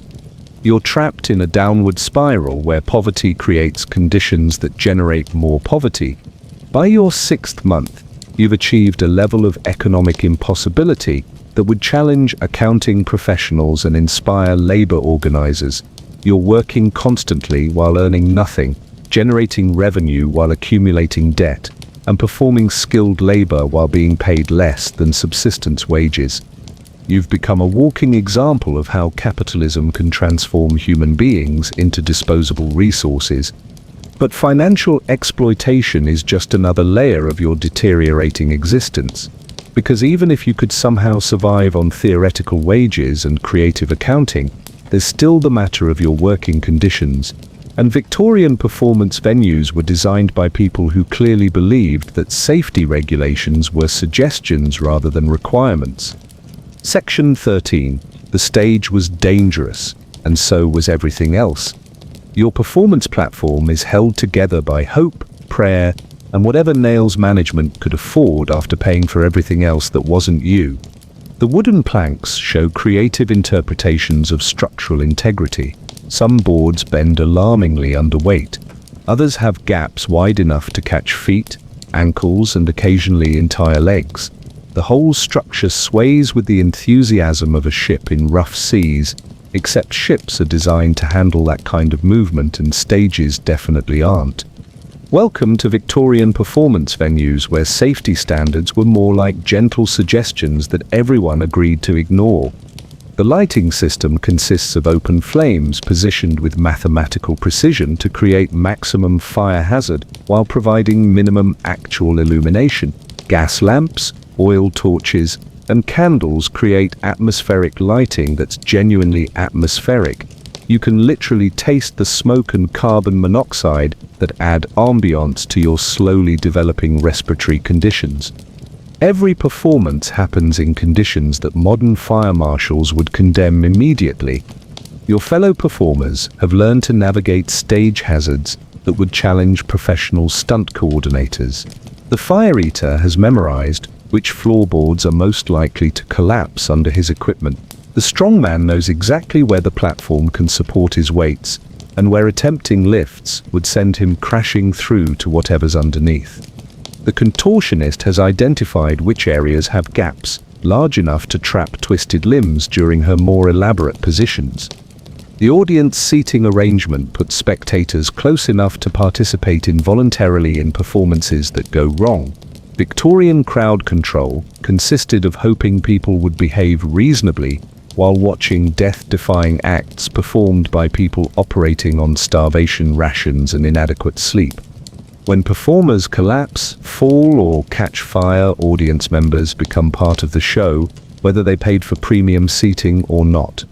You're trapped in a downward spiral where poverty creates conditions that generate more poverty. By your 6th month, you've achieved a level of economic impossibility that would challenge accounting professionals and inspire labor organizers. You're working constantly while earning nothing, generating revenue while accumulating debt, and performing skilled labor while being paid less than subsistence wages. You've become a walking example of how capitalism can transform human beings into disposable resources. But financial exploitation is just another layer of your deteriorating existence. Because even if you could somehow survive on theoretical wages and creative accounting, there's still the matter of your working conditions. And Victorian performance venues were designed by people who clearly believed that safety regulations were suggestions rather than requirements. Section 13. The stage was dangerous, and so was everything else. Your performance platform is held together by hope, prayer, and whatever nails management could afford after paying for everything else that wasn't you. The wooden planks show creative interpretations of structural integrity. Some boards bend alarmingly under weight. Others have gaps wide enough to catch feet, ankles, and occasionally entire legs. The whole structure sways with the enthusiasm of a ship in rough seas, except ships are designed to handle that kind of movement and stages definitely aren't. Welcome to Victorian performance venues where safety standards were more like gentle suggestions that everyone agreed to ignore. The lighting system consists of open flames positioned with mathematical precision to create maximum fire hazard while providing minimum actual illumination. Gas lamps, oil torches, and candles create atmospheric lighting that's genuinely atmospheric. You can literally taste the smoke and carbon monoxide that add ambiance to your slowly developing respiratory conditions. Every performance happens in conditions that modern fire marshals would condemn immediately. Your fellow performers have learned to navigate stage hazards that would challenge professional stunt coordinators. The fire eater has memorized which floorboards are most likely to collapse under his equipment. The strongman knows exactly where the platform can support his weights, and where attempting lifts would send him crashing through to whatever's underneath. The contortionist has identified which areas have gaps large enough to trap twisted limbs during her more elaborate positions. The audience seating arrangement puts spectators close enough to participate involuntarily in performances that go wrong. Victorian crowd control consisted of hoping people would behave reasonably while watching death-defying acts performed by people operating on starvation rations and inadequate sleep. When performers collapse, fall, or catch fire, audience members become part of the show, whether they paid for premium seating or not.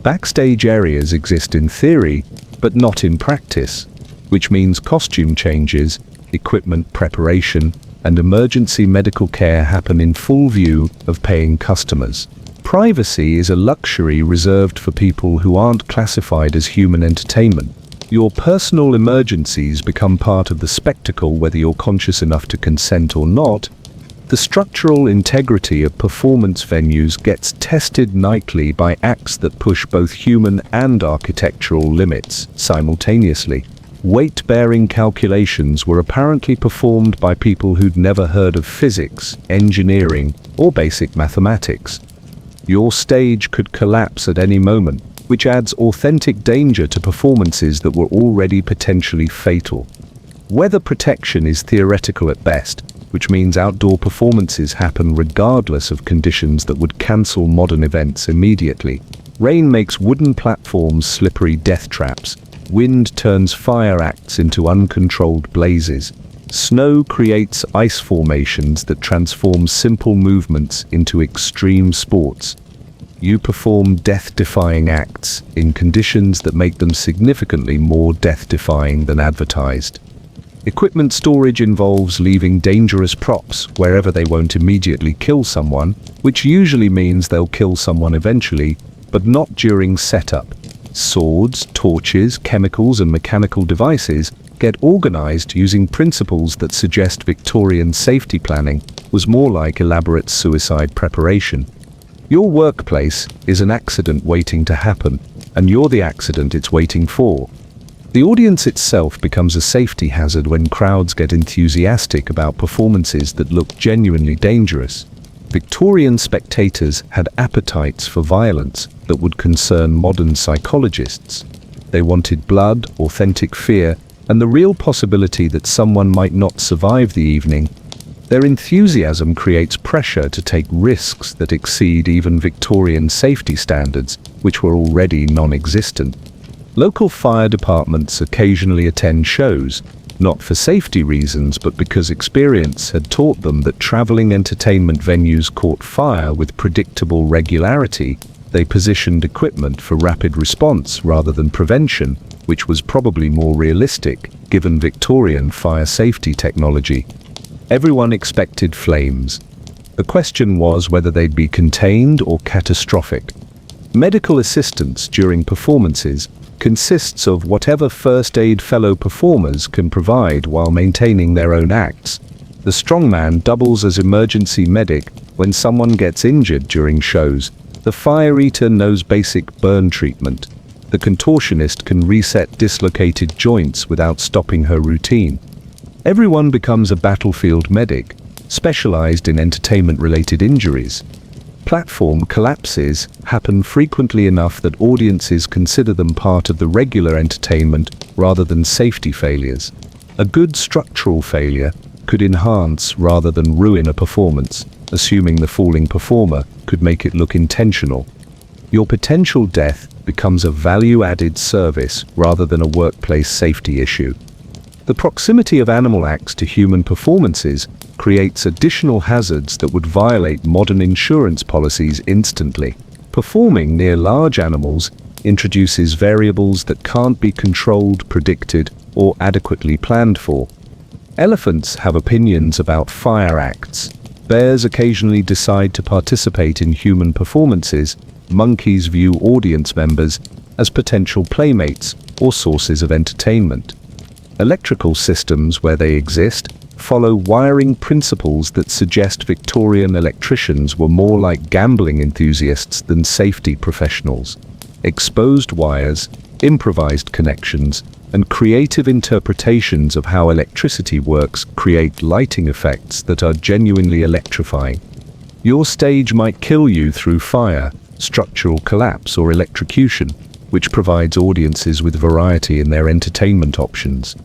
Backstage areas exist in theory, but not in practice, which means costume changes, equipment preparation, and emergency medical care happen in full view of paying customers. Privacy is a luxury reserved for people who aren't classified as human entertainment. Your personal emergencies become part of the spectacle whether you're conscious enough to consent or not. The structural integrity of performance venues gets tested nightly by acts that push both human and architectural limits simultaneously. Weight-bearing calculations were apparently performed by people who'd never heard of physics, engineering, or basic mathematics. Your stage could collapse at any moment, which adds authentic danger to performances that were already potentially fatal. Weather protection is theoretical at best, which means outdoor performances happen regardless of conditions that would cancel modern events immediately. Rain makes wooden platforms slippery death traps. Wind turns fire acts into uncontrolled blazes. Snow creates ice formations that transform simple movements into extreme sports. You perform death-defying acts in conditions that make them significantly more death-defying than advertised. Equipment storage involves leaving dangerous props wherever they won't immediately kill someone, which usually means they'll kill someone eventually, but not during setup. Swords, torches, chemicals, and mechanical devices get organized using principles that suggest Victorian safety planning was more like elaborate suicide preparation. Your workplace is an accident waiting to happen, and you're the accident it's waiting for. The audience itself becomes a safety hazard when crowds get enthusiastic about performances that look genuinely dangerous. Victorian spectators had appetites for violence that would concern modern psychologists. They wanted blood, authentic fear, and the real possibility that someone might not survive the evening. Their enthusiasm creates pressure to take risks that exceed even Victorian safety standards, which were already non-existent. Local fire departments occasionally attend shows, not for safety reasons but because experience had taught them that traveling entertainment venues caught fire with predictable regularity. They positioned equipment for rapid response rather than prevention, which was probably more realistic given Victorian fire safety technology. Everyone expected flames. The question was whether they'd be contained or catastrophic. Medical assistance during performances consists of whatever first aid fellow performers can provide while maintaining their own acts. The strongman doubles as emergency medic when someone gets injured during shows. The fire eater knows basic burn treatment. The contortionist can reset dislocated joints without stopping her routine. Everyone becomes a battlefield medic, specialized in entertainment-related injuries. Platform collapses happen frequently enough that audiences consider them part of the regular entertainment rather than safety failures. A good structural failure could enhance rather than ruin a performance, assuming the falling performer could make it look intentional. Your potential death becomes a value-added service rather than a workplace safety issue. The proximity of animal acts to human performances creates additional hazards that would violate modern insurance policies instantly. Performing near large animals introduces variables that can't be controlled, predicted, or adequately planned for. Elephants have opinions about fire acts. Bears occasionally decide to participate in human performances. Monkeys view audience members as potential playmates or sources of entertainment. Electrical systems, where they exist, follow wiring principles that suggest Victorian electricians were more like gambling enthusiasts than safety professionals. Exposed wires, improvised connections, and creative interpretations of how electricity works create lighting effects that are genuinely electrifying. Your stage might kill you through fire, structural collapse, or electrocution, which provides audiences with variety in their entertainment options.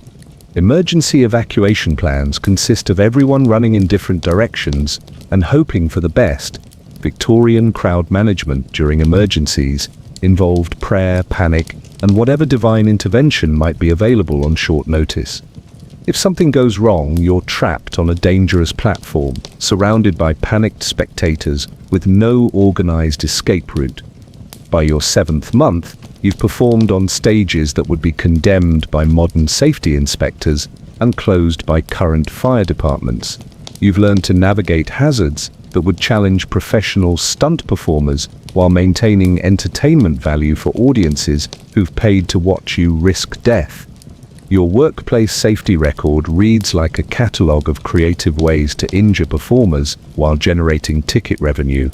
Emergency evacuation plans consist of everyone running in different directions and hoping for the best. Victorian crowd management during emergencies involved prayer, panic, and whatever divine intervention might be available on short notice. If something goes wrong, you're trapped on a dangerous platform, surrounded by panicked spectators with no organized escape route. By your 7th month, you've performed on stages that would be condemned by modern safety inspectors and closed by current fire departments. You've learned to navigate hazards that would challenge professional stunt performers while maintaining entertainment value for audiences who've paid to watch you risk death. Your workplace safety record reads like a catalogue of creative ways to injure performers while generating ticket revenue.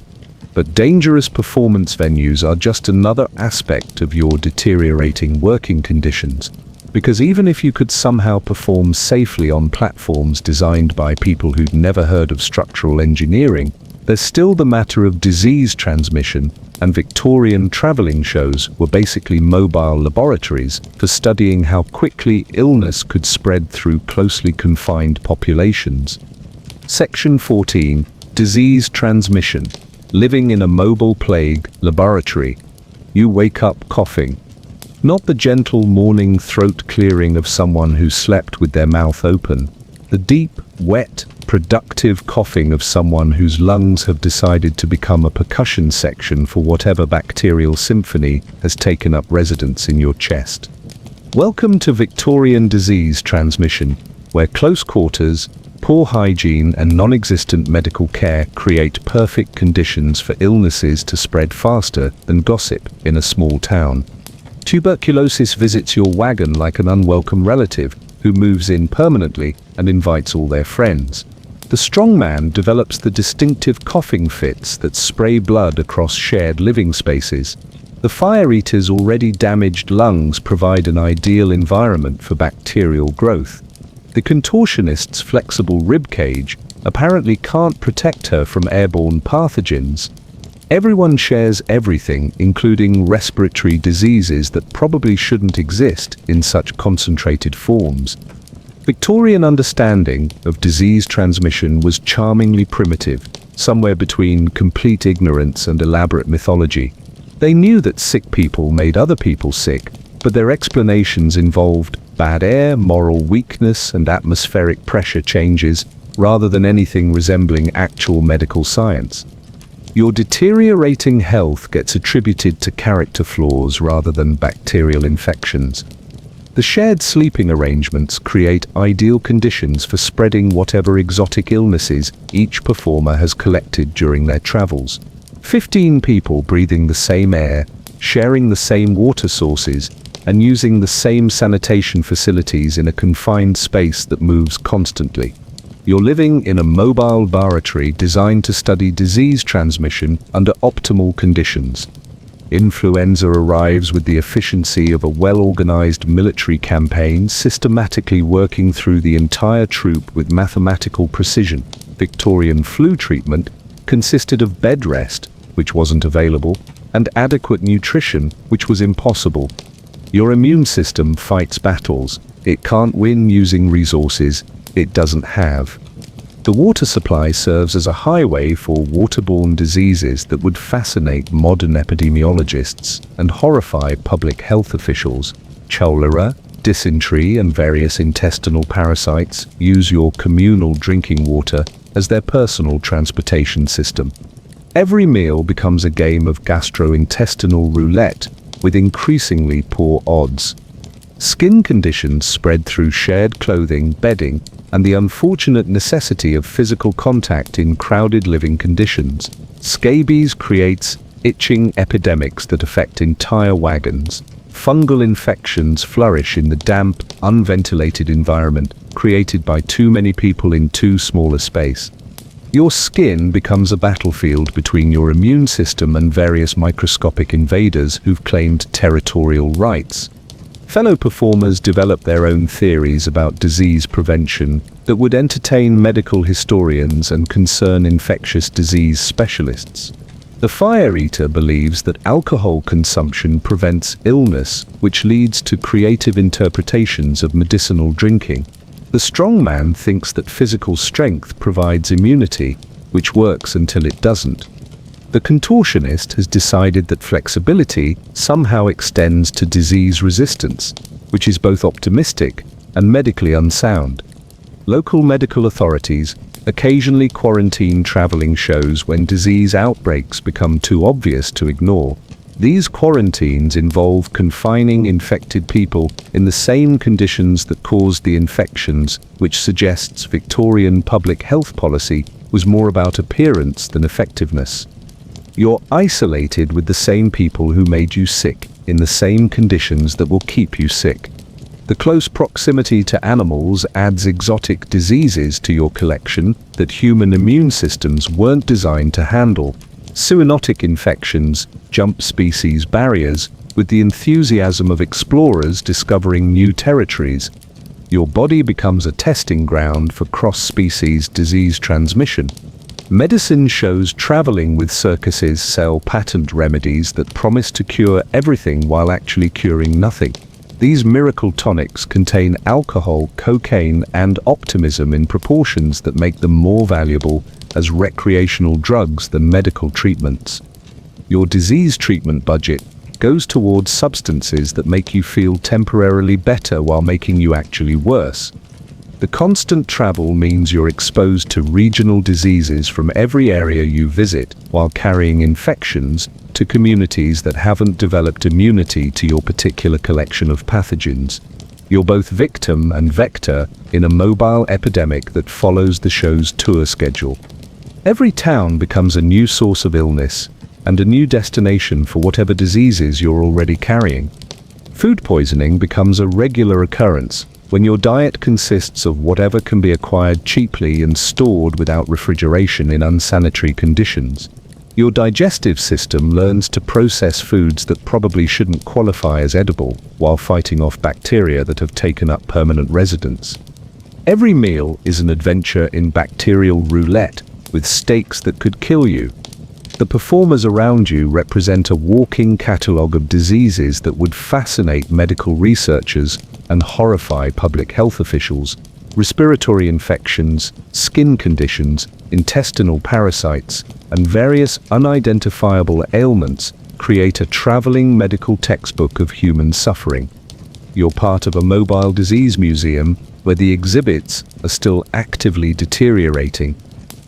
But dangerous performance venues are just another aspect of your deteriorating working conditions. Because even if you could somehow perform safely on platforms designed by people who'd never heard of structural engineering, there's still the matter of disease transmission, and Victorian traveling shows were basically mobile laboratories for studying how quickly illness could spread through closely confined populations. Section 14. Disease transmission. Living in a mobile plague laboratory. You wake up coughing. Not the gentle morning throat clearing of someone who slept with their mouth open. The deep, wet, productive coughing of someone whose lungs have decided to become a percussion section for whatever bacterial symphony has taken up residence in your chest. Welcome to Victorian disease transmission, where close quarters, poor hygiene and non-existent medical care create perfect conditions for illnesses to spread faster than gossip in a small town. Tuberculosis visits your wagon like an unwelcome relative who moves in permanently and invites all their friends. The strongman develops the distinctive coughing fits that spray blood across shared living spaces. The fire eater's already damaged lungs provide an ideal environment for bacterial growth. The contortionist's flexible rib cage apparently can't protect her from airborne pathogens. Everyone shares everything, including respiratory diseases that probably shouldn't exist in such concentrated forms. Victorian understanding of disease transmission was charmingly primitive, somewhere between complete ignorance and elaborate mythology. They knew that sick people made other people sick, but their explanations involved bad air, moral weakness, and atmospheric pressure changes, rather than anything resembling actual medical science. Your deteriorating health gets attributed to character flaws rather than bacterial infections. The shared sleeping arrangements create ideal conditions for spreading whatever exotic illnesses each performer has collected during their travels. 15 people breathing the same air, sharing the same water sources, and using the same sanitation facilities in a confined space that moves constantly. You're living in a mobile laboratory designed to study disease transmission under optimal conditions. Influenza arrives with the efficiency of a well-organized military campaign systematically working through the entire troop with mathematical precision. Victorian flu treatment consisted of bed rest, which wasn't available, and adequate nutrition, which was impossible. Your immune system fights battles. It can't win using resources it doesn't have. The water supply serves as a highway for waterborne diseases that would fascinate modern epidemiologists and horrify public health officials. Cholera, dysentery, and various intestinal parasites use your communal drinking water as their personal transportation system. Every meal becomes a game of gastrointestinal roulette with increasingly poor odds. Skin conditions spread through shared clothing, bedding, and the unfortunate necessity of physical contact in crowded living conditions. Scabies creates itching epidemics that affect entire wagons. Fungal infections flourish in the damp, unventilated environment created by too many people in too small a space. Your skin becomes a battlefield between your immune system and various microscopic invaders who've claimed territorial rights. Fellow performers develop their own theories about disease prevention that would entertain medical historians and concern infectious disease specialists. The fire eater believes that alcohol consumption prevents illness, which leads to creative interpretations of medicinal drinking. The strongman thinks that physical strength provides immunity, which works until it doesn't. The contortionist has decided that flexibility somehow extends to disease resistance, which is both optimistic and medically unsound. Local medical authorities occasionally quarantine traveling shows when disease outbreaks become too obvious to ignore. These quarantines involve confining infected people in the same conditions that caused the infections, which suggests Victorian public health policy was more about appearance than effectiveness. You're isolated with the same people who made you sick, in the same conditions that will keep you sick. The close proximity to animals adds exotic diseases to your collection that human immune systems weren't designed to handle. Zoonotic infections jump species barriers with the enthusiasm of explorers discovering new territories. Your body becomes a testing ground for cross-species disease transmission. Medicine shows traveling with circuses sell patent remedies that promise to cure everything while actually curing nothing. These miracle tonics contain alcohol, cocaine, and optimism in proportions that make them more valuable as recreational drugs than medical treatments. Your disease treatment budget goes towards substances that make you feel temporarily better while making you actually worse. The constant travel means you're exposed to regional diseases from every area you visit, while carrying infections to communities that haven't developed immunity to your particular collection of pathogens. You're both victim and vector in a mobile epidemic that follows the show's tour schedule. Every town becomes a new source of illness and a new destination for whatever diseases you're already carrying. Food poisoning becomes a regular occurrence when your diet consists of whatever can be acquired cheaply and stored without refrigeration in unsanitary conditions. Your digestive system learns to process foods that probably shouldn't qualify as edible while fighting off bacteria that have taken up permanent residence. Every meal is an adventure in bacterial roulette with stakes that could kill you. The performers around you represent a walking catalogue of diseases that would fascinate medical researchers and horrify public health officials. Respiratory infections, skin conditions, intestinal parasites, and various unidentifiable ailments create a traveling medical textbook of human suffering. You're part of a mobile disease museum where the exhibits are still actively deteriorating.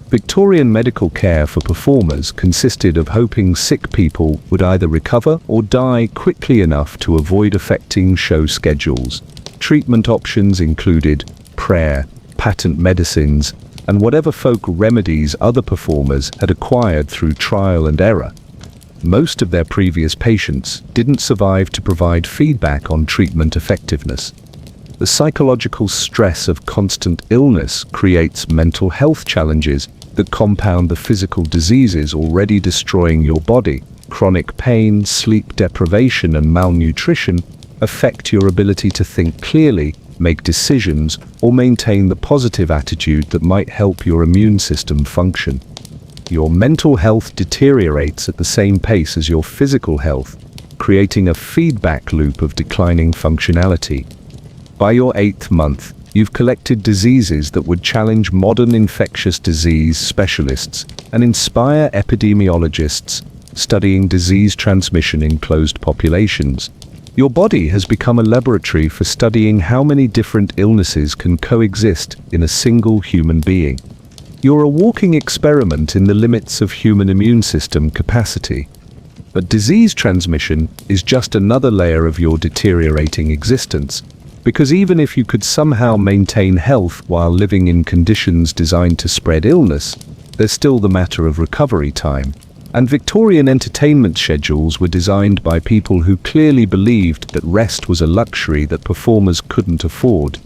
Victorian medical care for performers consisted of hoping sick people would either recover or die quickly enough to avoid affecting show schedules. Treatment options included prayer, patent medicines, and whatever folk remedies other performers had acquired through trial and error. Most of their previous patients didn't survive to provide feedback on treatment effectiveness. The psychological stress of constant illness creates mental health challenges that compound the physical diseases already destroying your body. Chronic pain, sleep deprivation, and malnutrition affect your ability to think clearly, make decisions, or maintain the positive attitude that might help your immune system function. Your mental health deteriorates at the same pace as your physical health, creating a feedback loop of declining functionality. By your 8th month, you've collected diseases that would challenge modern infectious disease specialists and inspire epidemiologists studying disease transmission in closed populations. Your body has become a laboratory for studying how many different illnesses can coexist in a single human being. You're a walking experiment in the limits of human immune system capacity. But disease transmission is just another layer of your deteriorating existence, because even if you could somehow maintain health while living in conditions designed to spread illness, there's still the matter of recovery time. And Victorian entertainment schedules were designed by people who clearly believed that rest was a luxury that performers couldn't afford.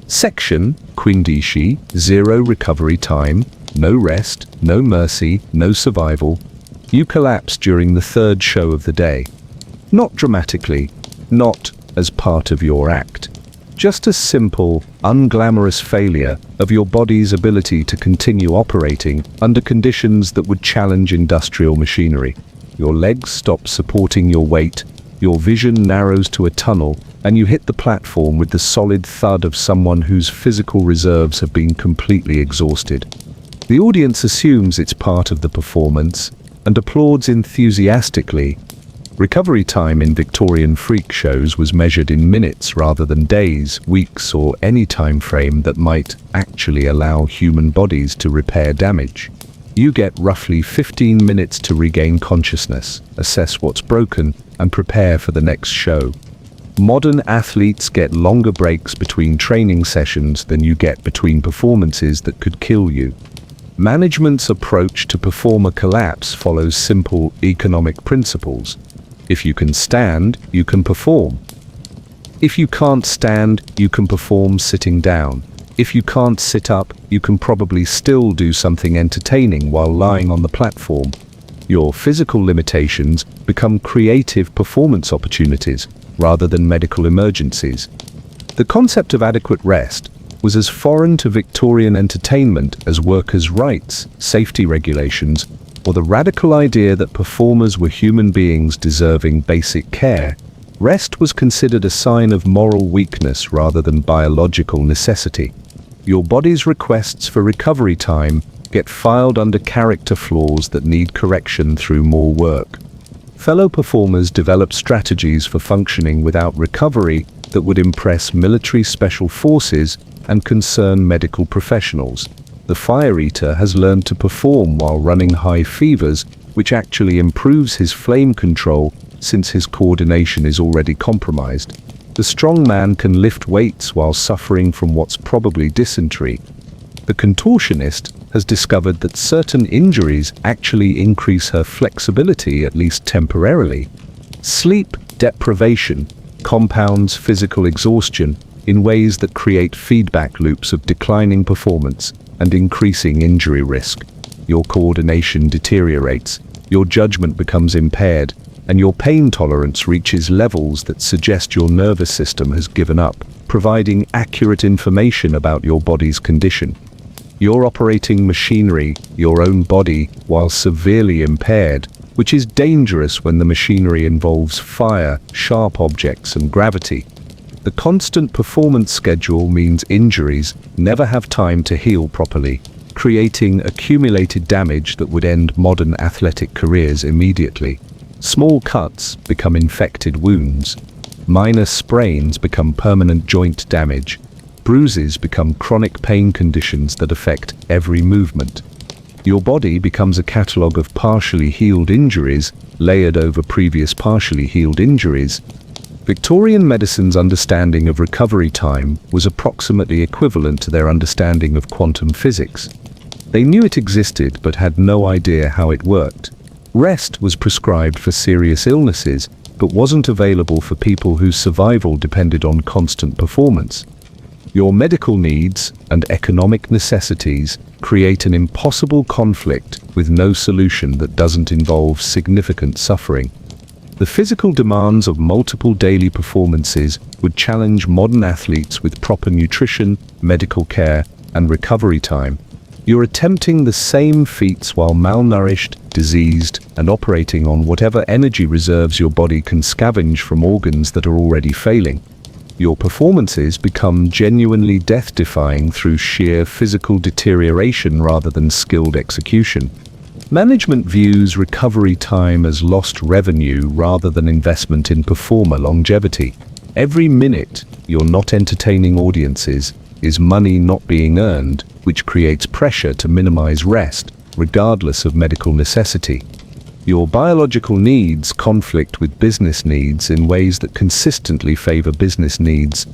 Section, Quindici, 0 recovery time, no rest, no mercy, no survival. You collapse during the 3rd show of the day. Not dramatically, not as part of your act. Just a simple, unglamorous failure of your body's ability to continue operating under conditions that would challenge industrial machinery. Your legs stop supporting your weight, your vision narrows to a tunnel, and you hit the platform with the solid thud of someone whose physical reserves have been completely exhausted. The audience assumes it's part of the performance and applauds enthusiastically. Recovery time in Victorian freak shows was measured in minutes rather than days, weeks, or any time frame that might actually allow human bodies to repair damage. You get roughly 15 minutes to regain consciousness, assess what's broken, and prepare for the next show. Modern athletes get longer breaks between training sessions than you get between performances that could kill you. Management's approach to performer collapse follows simple economic principles. If you can stand, you can perform. If you can't stand, you can perform sitting down. If you can't sit up, you can probably still do something entertaining while lying on the platform. Your physical limitations become creative performance opportunities rather than medical emergencies. The concept of adequate rest was as foreign to Victorian entertainment as workers' rights, safety regulations, or the radical idea that performers were human beings deserving basic care. Rest was considered a sign of moral weakness rather than biological necessity. Your body's requests for recovery time get filed under character flaws that need correction through more work. Fellow performers developed strategies for functioning without recovery that would impress military special forces and concern medical professionals. The fire eater has learned to perform while running high fevers, which actually improves his flame control since his coordination is already compromised. The strong man can lift weights while suffering from what's probably dysentery. The contortionist has discovered that certain injuries actually increase her flexibility, at least temporarily. Sleep deprivation compounds physical exhaustion in ways that create feedback loops of declining performance and increasing injury risk. Your coordination deteriorates, your judgment becomes impaired, and your pain tolerance reaches levels that suggest your nervous system has given up, providing accurate information about your body's condition. You're operating machinery, your own body, while severely impaired, which is dangerous when the machinery involves fire, sharp objects, and gravity. The constant performance schedule means injuries never have time to heal properly, creating accumulated damage that would end modern athletic careers immediately. Small cuts become infected wounds. Minor sprains become permanent joint damage. Bruises become chronic pain conditions that affect every movement. Your body becomes a catalogue of partially healed injuries layered over previous partially healed injuries. Victorian medicine's understanding of recovery time was approximately equivalent to their understanding of quantum physics. They knew it existed but had no idea how it worked. Rest was prescribed for serious illnesses, but wasn't available for people whose survival depended on constant performance. Your medical needs and economic necessities create an impossible conflict with no solution that doesn't involve significant suffering. The physical demands of multiple daily performances would challenge modern athletes with proper nutrition, medical care, and recovery time. You're attempting the same feats while malnourished, diseased, and operating on whatever energy reserves your body can scavenge from organs that are already failing. Your performances become genuinely death-defying through sheer physical deterioration rather than skilled execution. Management views recovery time as lost revenue rather than investment in performer longevity. Every minute you're not entertaining audiences is money not being earned, which creates pressure to minimize rest, regardless of medical necessity. Your biological needs conflict with business needs in ways that consistently favor business needs.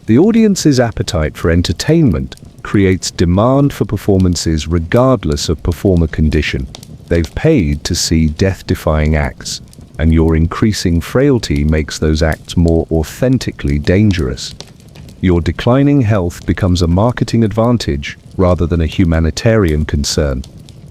The audience's appetite for entertainment creates demand for performances regardless of performer condition. They've paid to see death-defying acts, and your increasing frailty makes those acts more authentically dangerous. Your declining health becomes a marketing advantage rather than a humanitarian concern.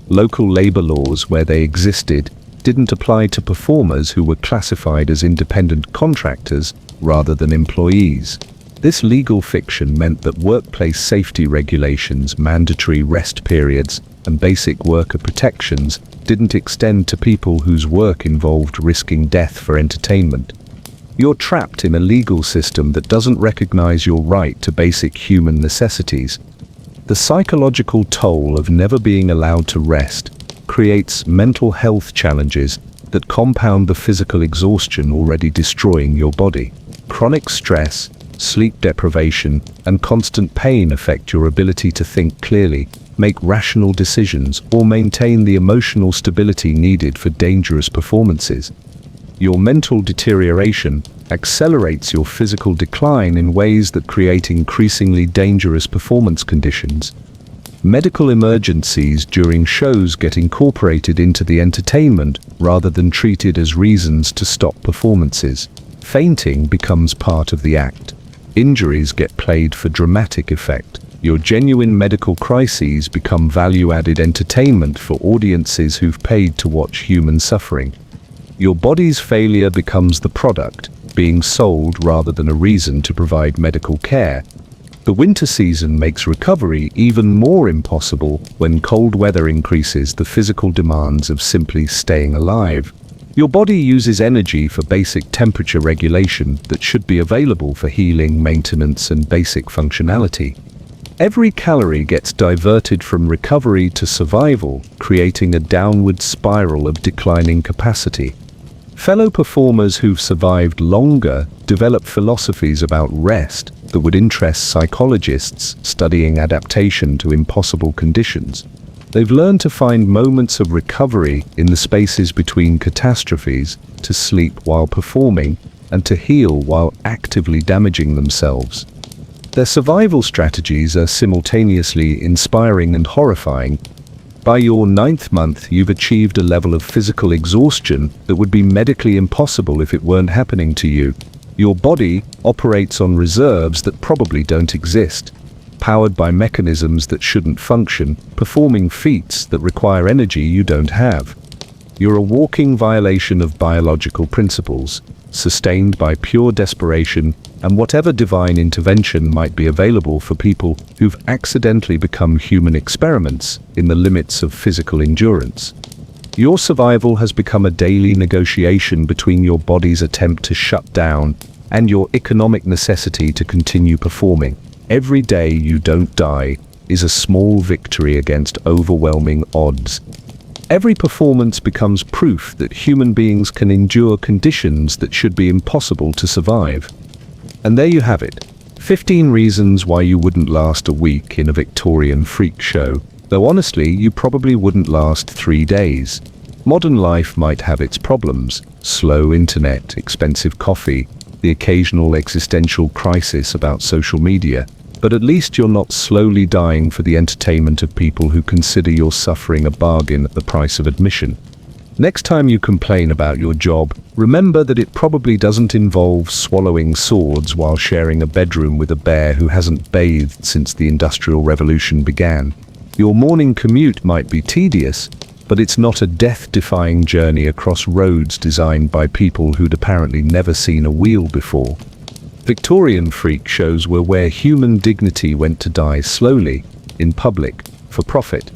Local labor laws, where they existed, didn't apply to performers who were classified as independent contractors rather than employees. This legal fiction meant that workplace safety regulations, mandatory rest periods, and basic worker protections didn't extend to people whose work involved risking death for entertainment. You're trapped in a legal system that doesn't recognize your right to basic human necessities. The psychological toll of never being allowed to rest creates mental health challenges that compound the physical exhaustion already destroying your body. Chronic stress, sleep deprivation, and constant pain affect your ability to think clearly, make rational decisions, or maintain the emotional stability needed for dangerous performances. Your mental deterioration accelerates your physical decline in ways that create increasingly dangerous performance conditions. Medical emergencies during shows get incorporated into the entertainment rather than treated as reasons to stop performances. Fainting becomes part of the act. Injuries get played for dramatic effect. Your genuine medical crises become value-added entertainment for audiences who've paid to watch human suffering. Your body's failure becomes the product, being sold rather than a reason to provide medical care. The winter season makes recovery even more impossible when cold weather increases the physical demands of simply staying alive. Your body uses energy for basic temperature regulation that should be available for healing, maintenance, and basic functionality. Every calorie gets diverted from recovery to survival, creating a downward spiral of declining capacity. Fellow performers who've survived longer develop philosophies about rest that would interest psychologists studying adaptation to impossible conditions. They've learned to find moments of recovery in the spaces between catastrophes, to sleep while performing, and to heal while actively damaging themselves. Their survival strategies are simultaneously inspiring and horrifying. By your 9th month, you've achieved a level of physical exhaustion that would be medically impossible if it weren't happening to you. Your body operates on reserves that probably don't exist, powered by mechanisms that shouldn't function, performing feats that require energy you don't have. You're a walking violation of biological principles, sustained by pure desperation and whatever divine intervention might be available for people who've accidentally become human experiments in the limits of physical endurance. Your survival has become a daily negotiation between your body's attempt to shut down and your economic necessity to continue performing. Every day you don't die is a small victory against overwhelming odds. Every performance becomes proof that human beings can endure conditions that should be impossible to survive. And there you have it. 15 reasons why you wouldn't last a week in a Victorian freak show, though honestly, you probably wouldn't last 3 days. Modern life might have its problems: slow internet, expensive coffee, the occasional existential crisis about social media. But at least you're not slowly dying for the entertainment of people who consider your suffering a bargain at the price of admission. Next time you complain about your job, remember that it probably doesn't involve swallowing swords while sharing a bedroom with a bear who hasn't bathed since the Industrial Revolution began. Your morning commute might be tedious, but it's not a death-defying journey across roads designed by people who'd apparently never seen a wheel before. Victorian freak shows were where human dignity went to die slowly, in public, for profit.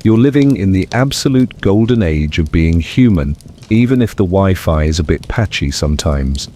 You're living in the absolute golden age of being human, even if the Wi-Fi is a bit patchy sometimes.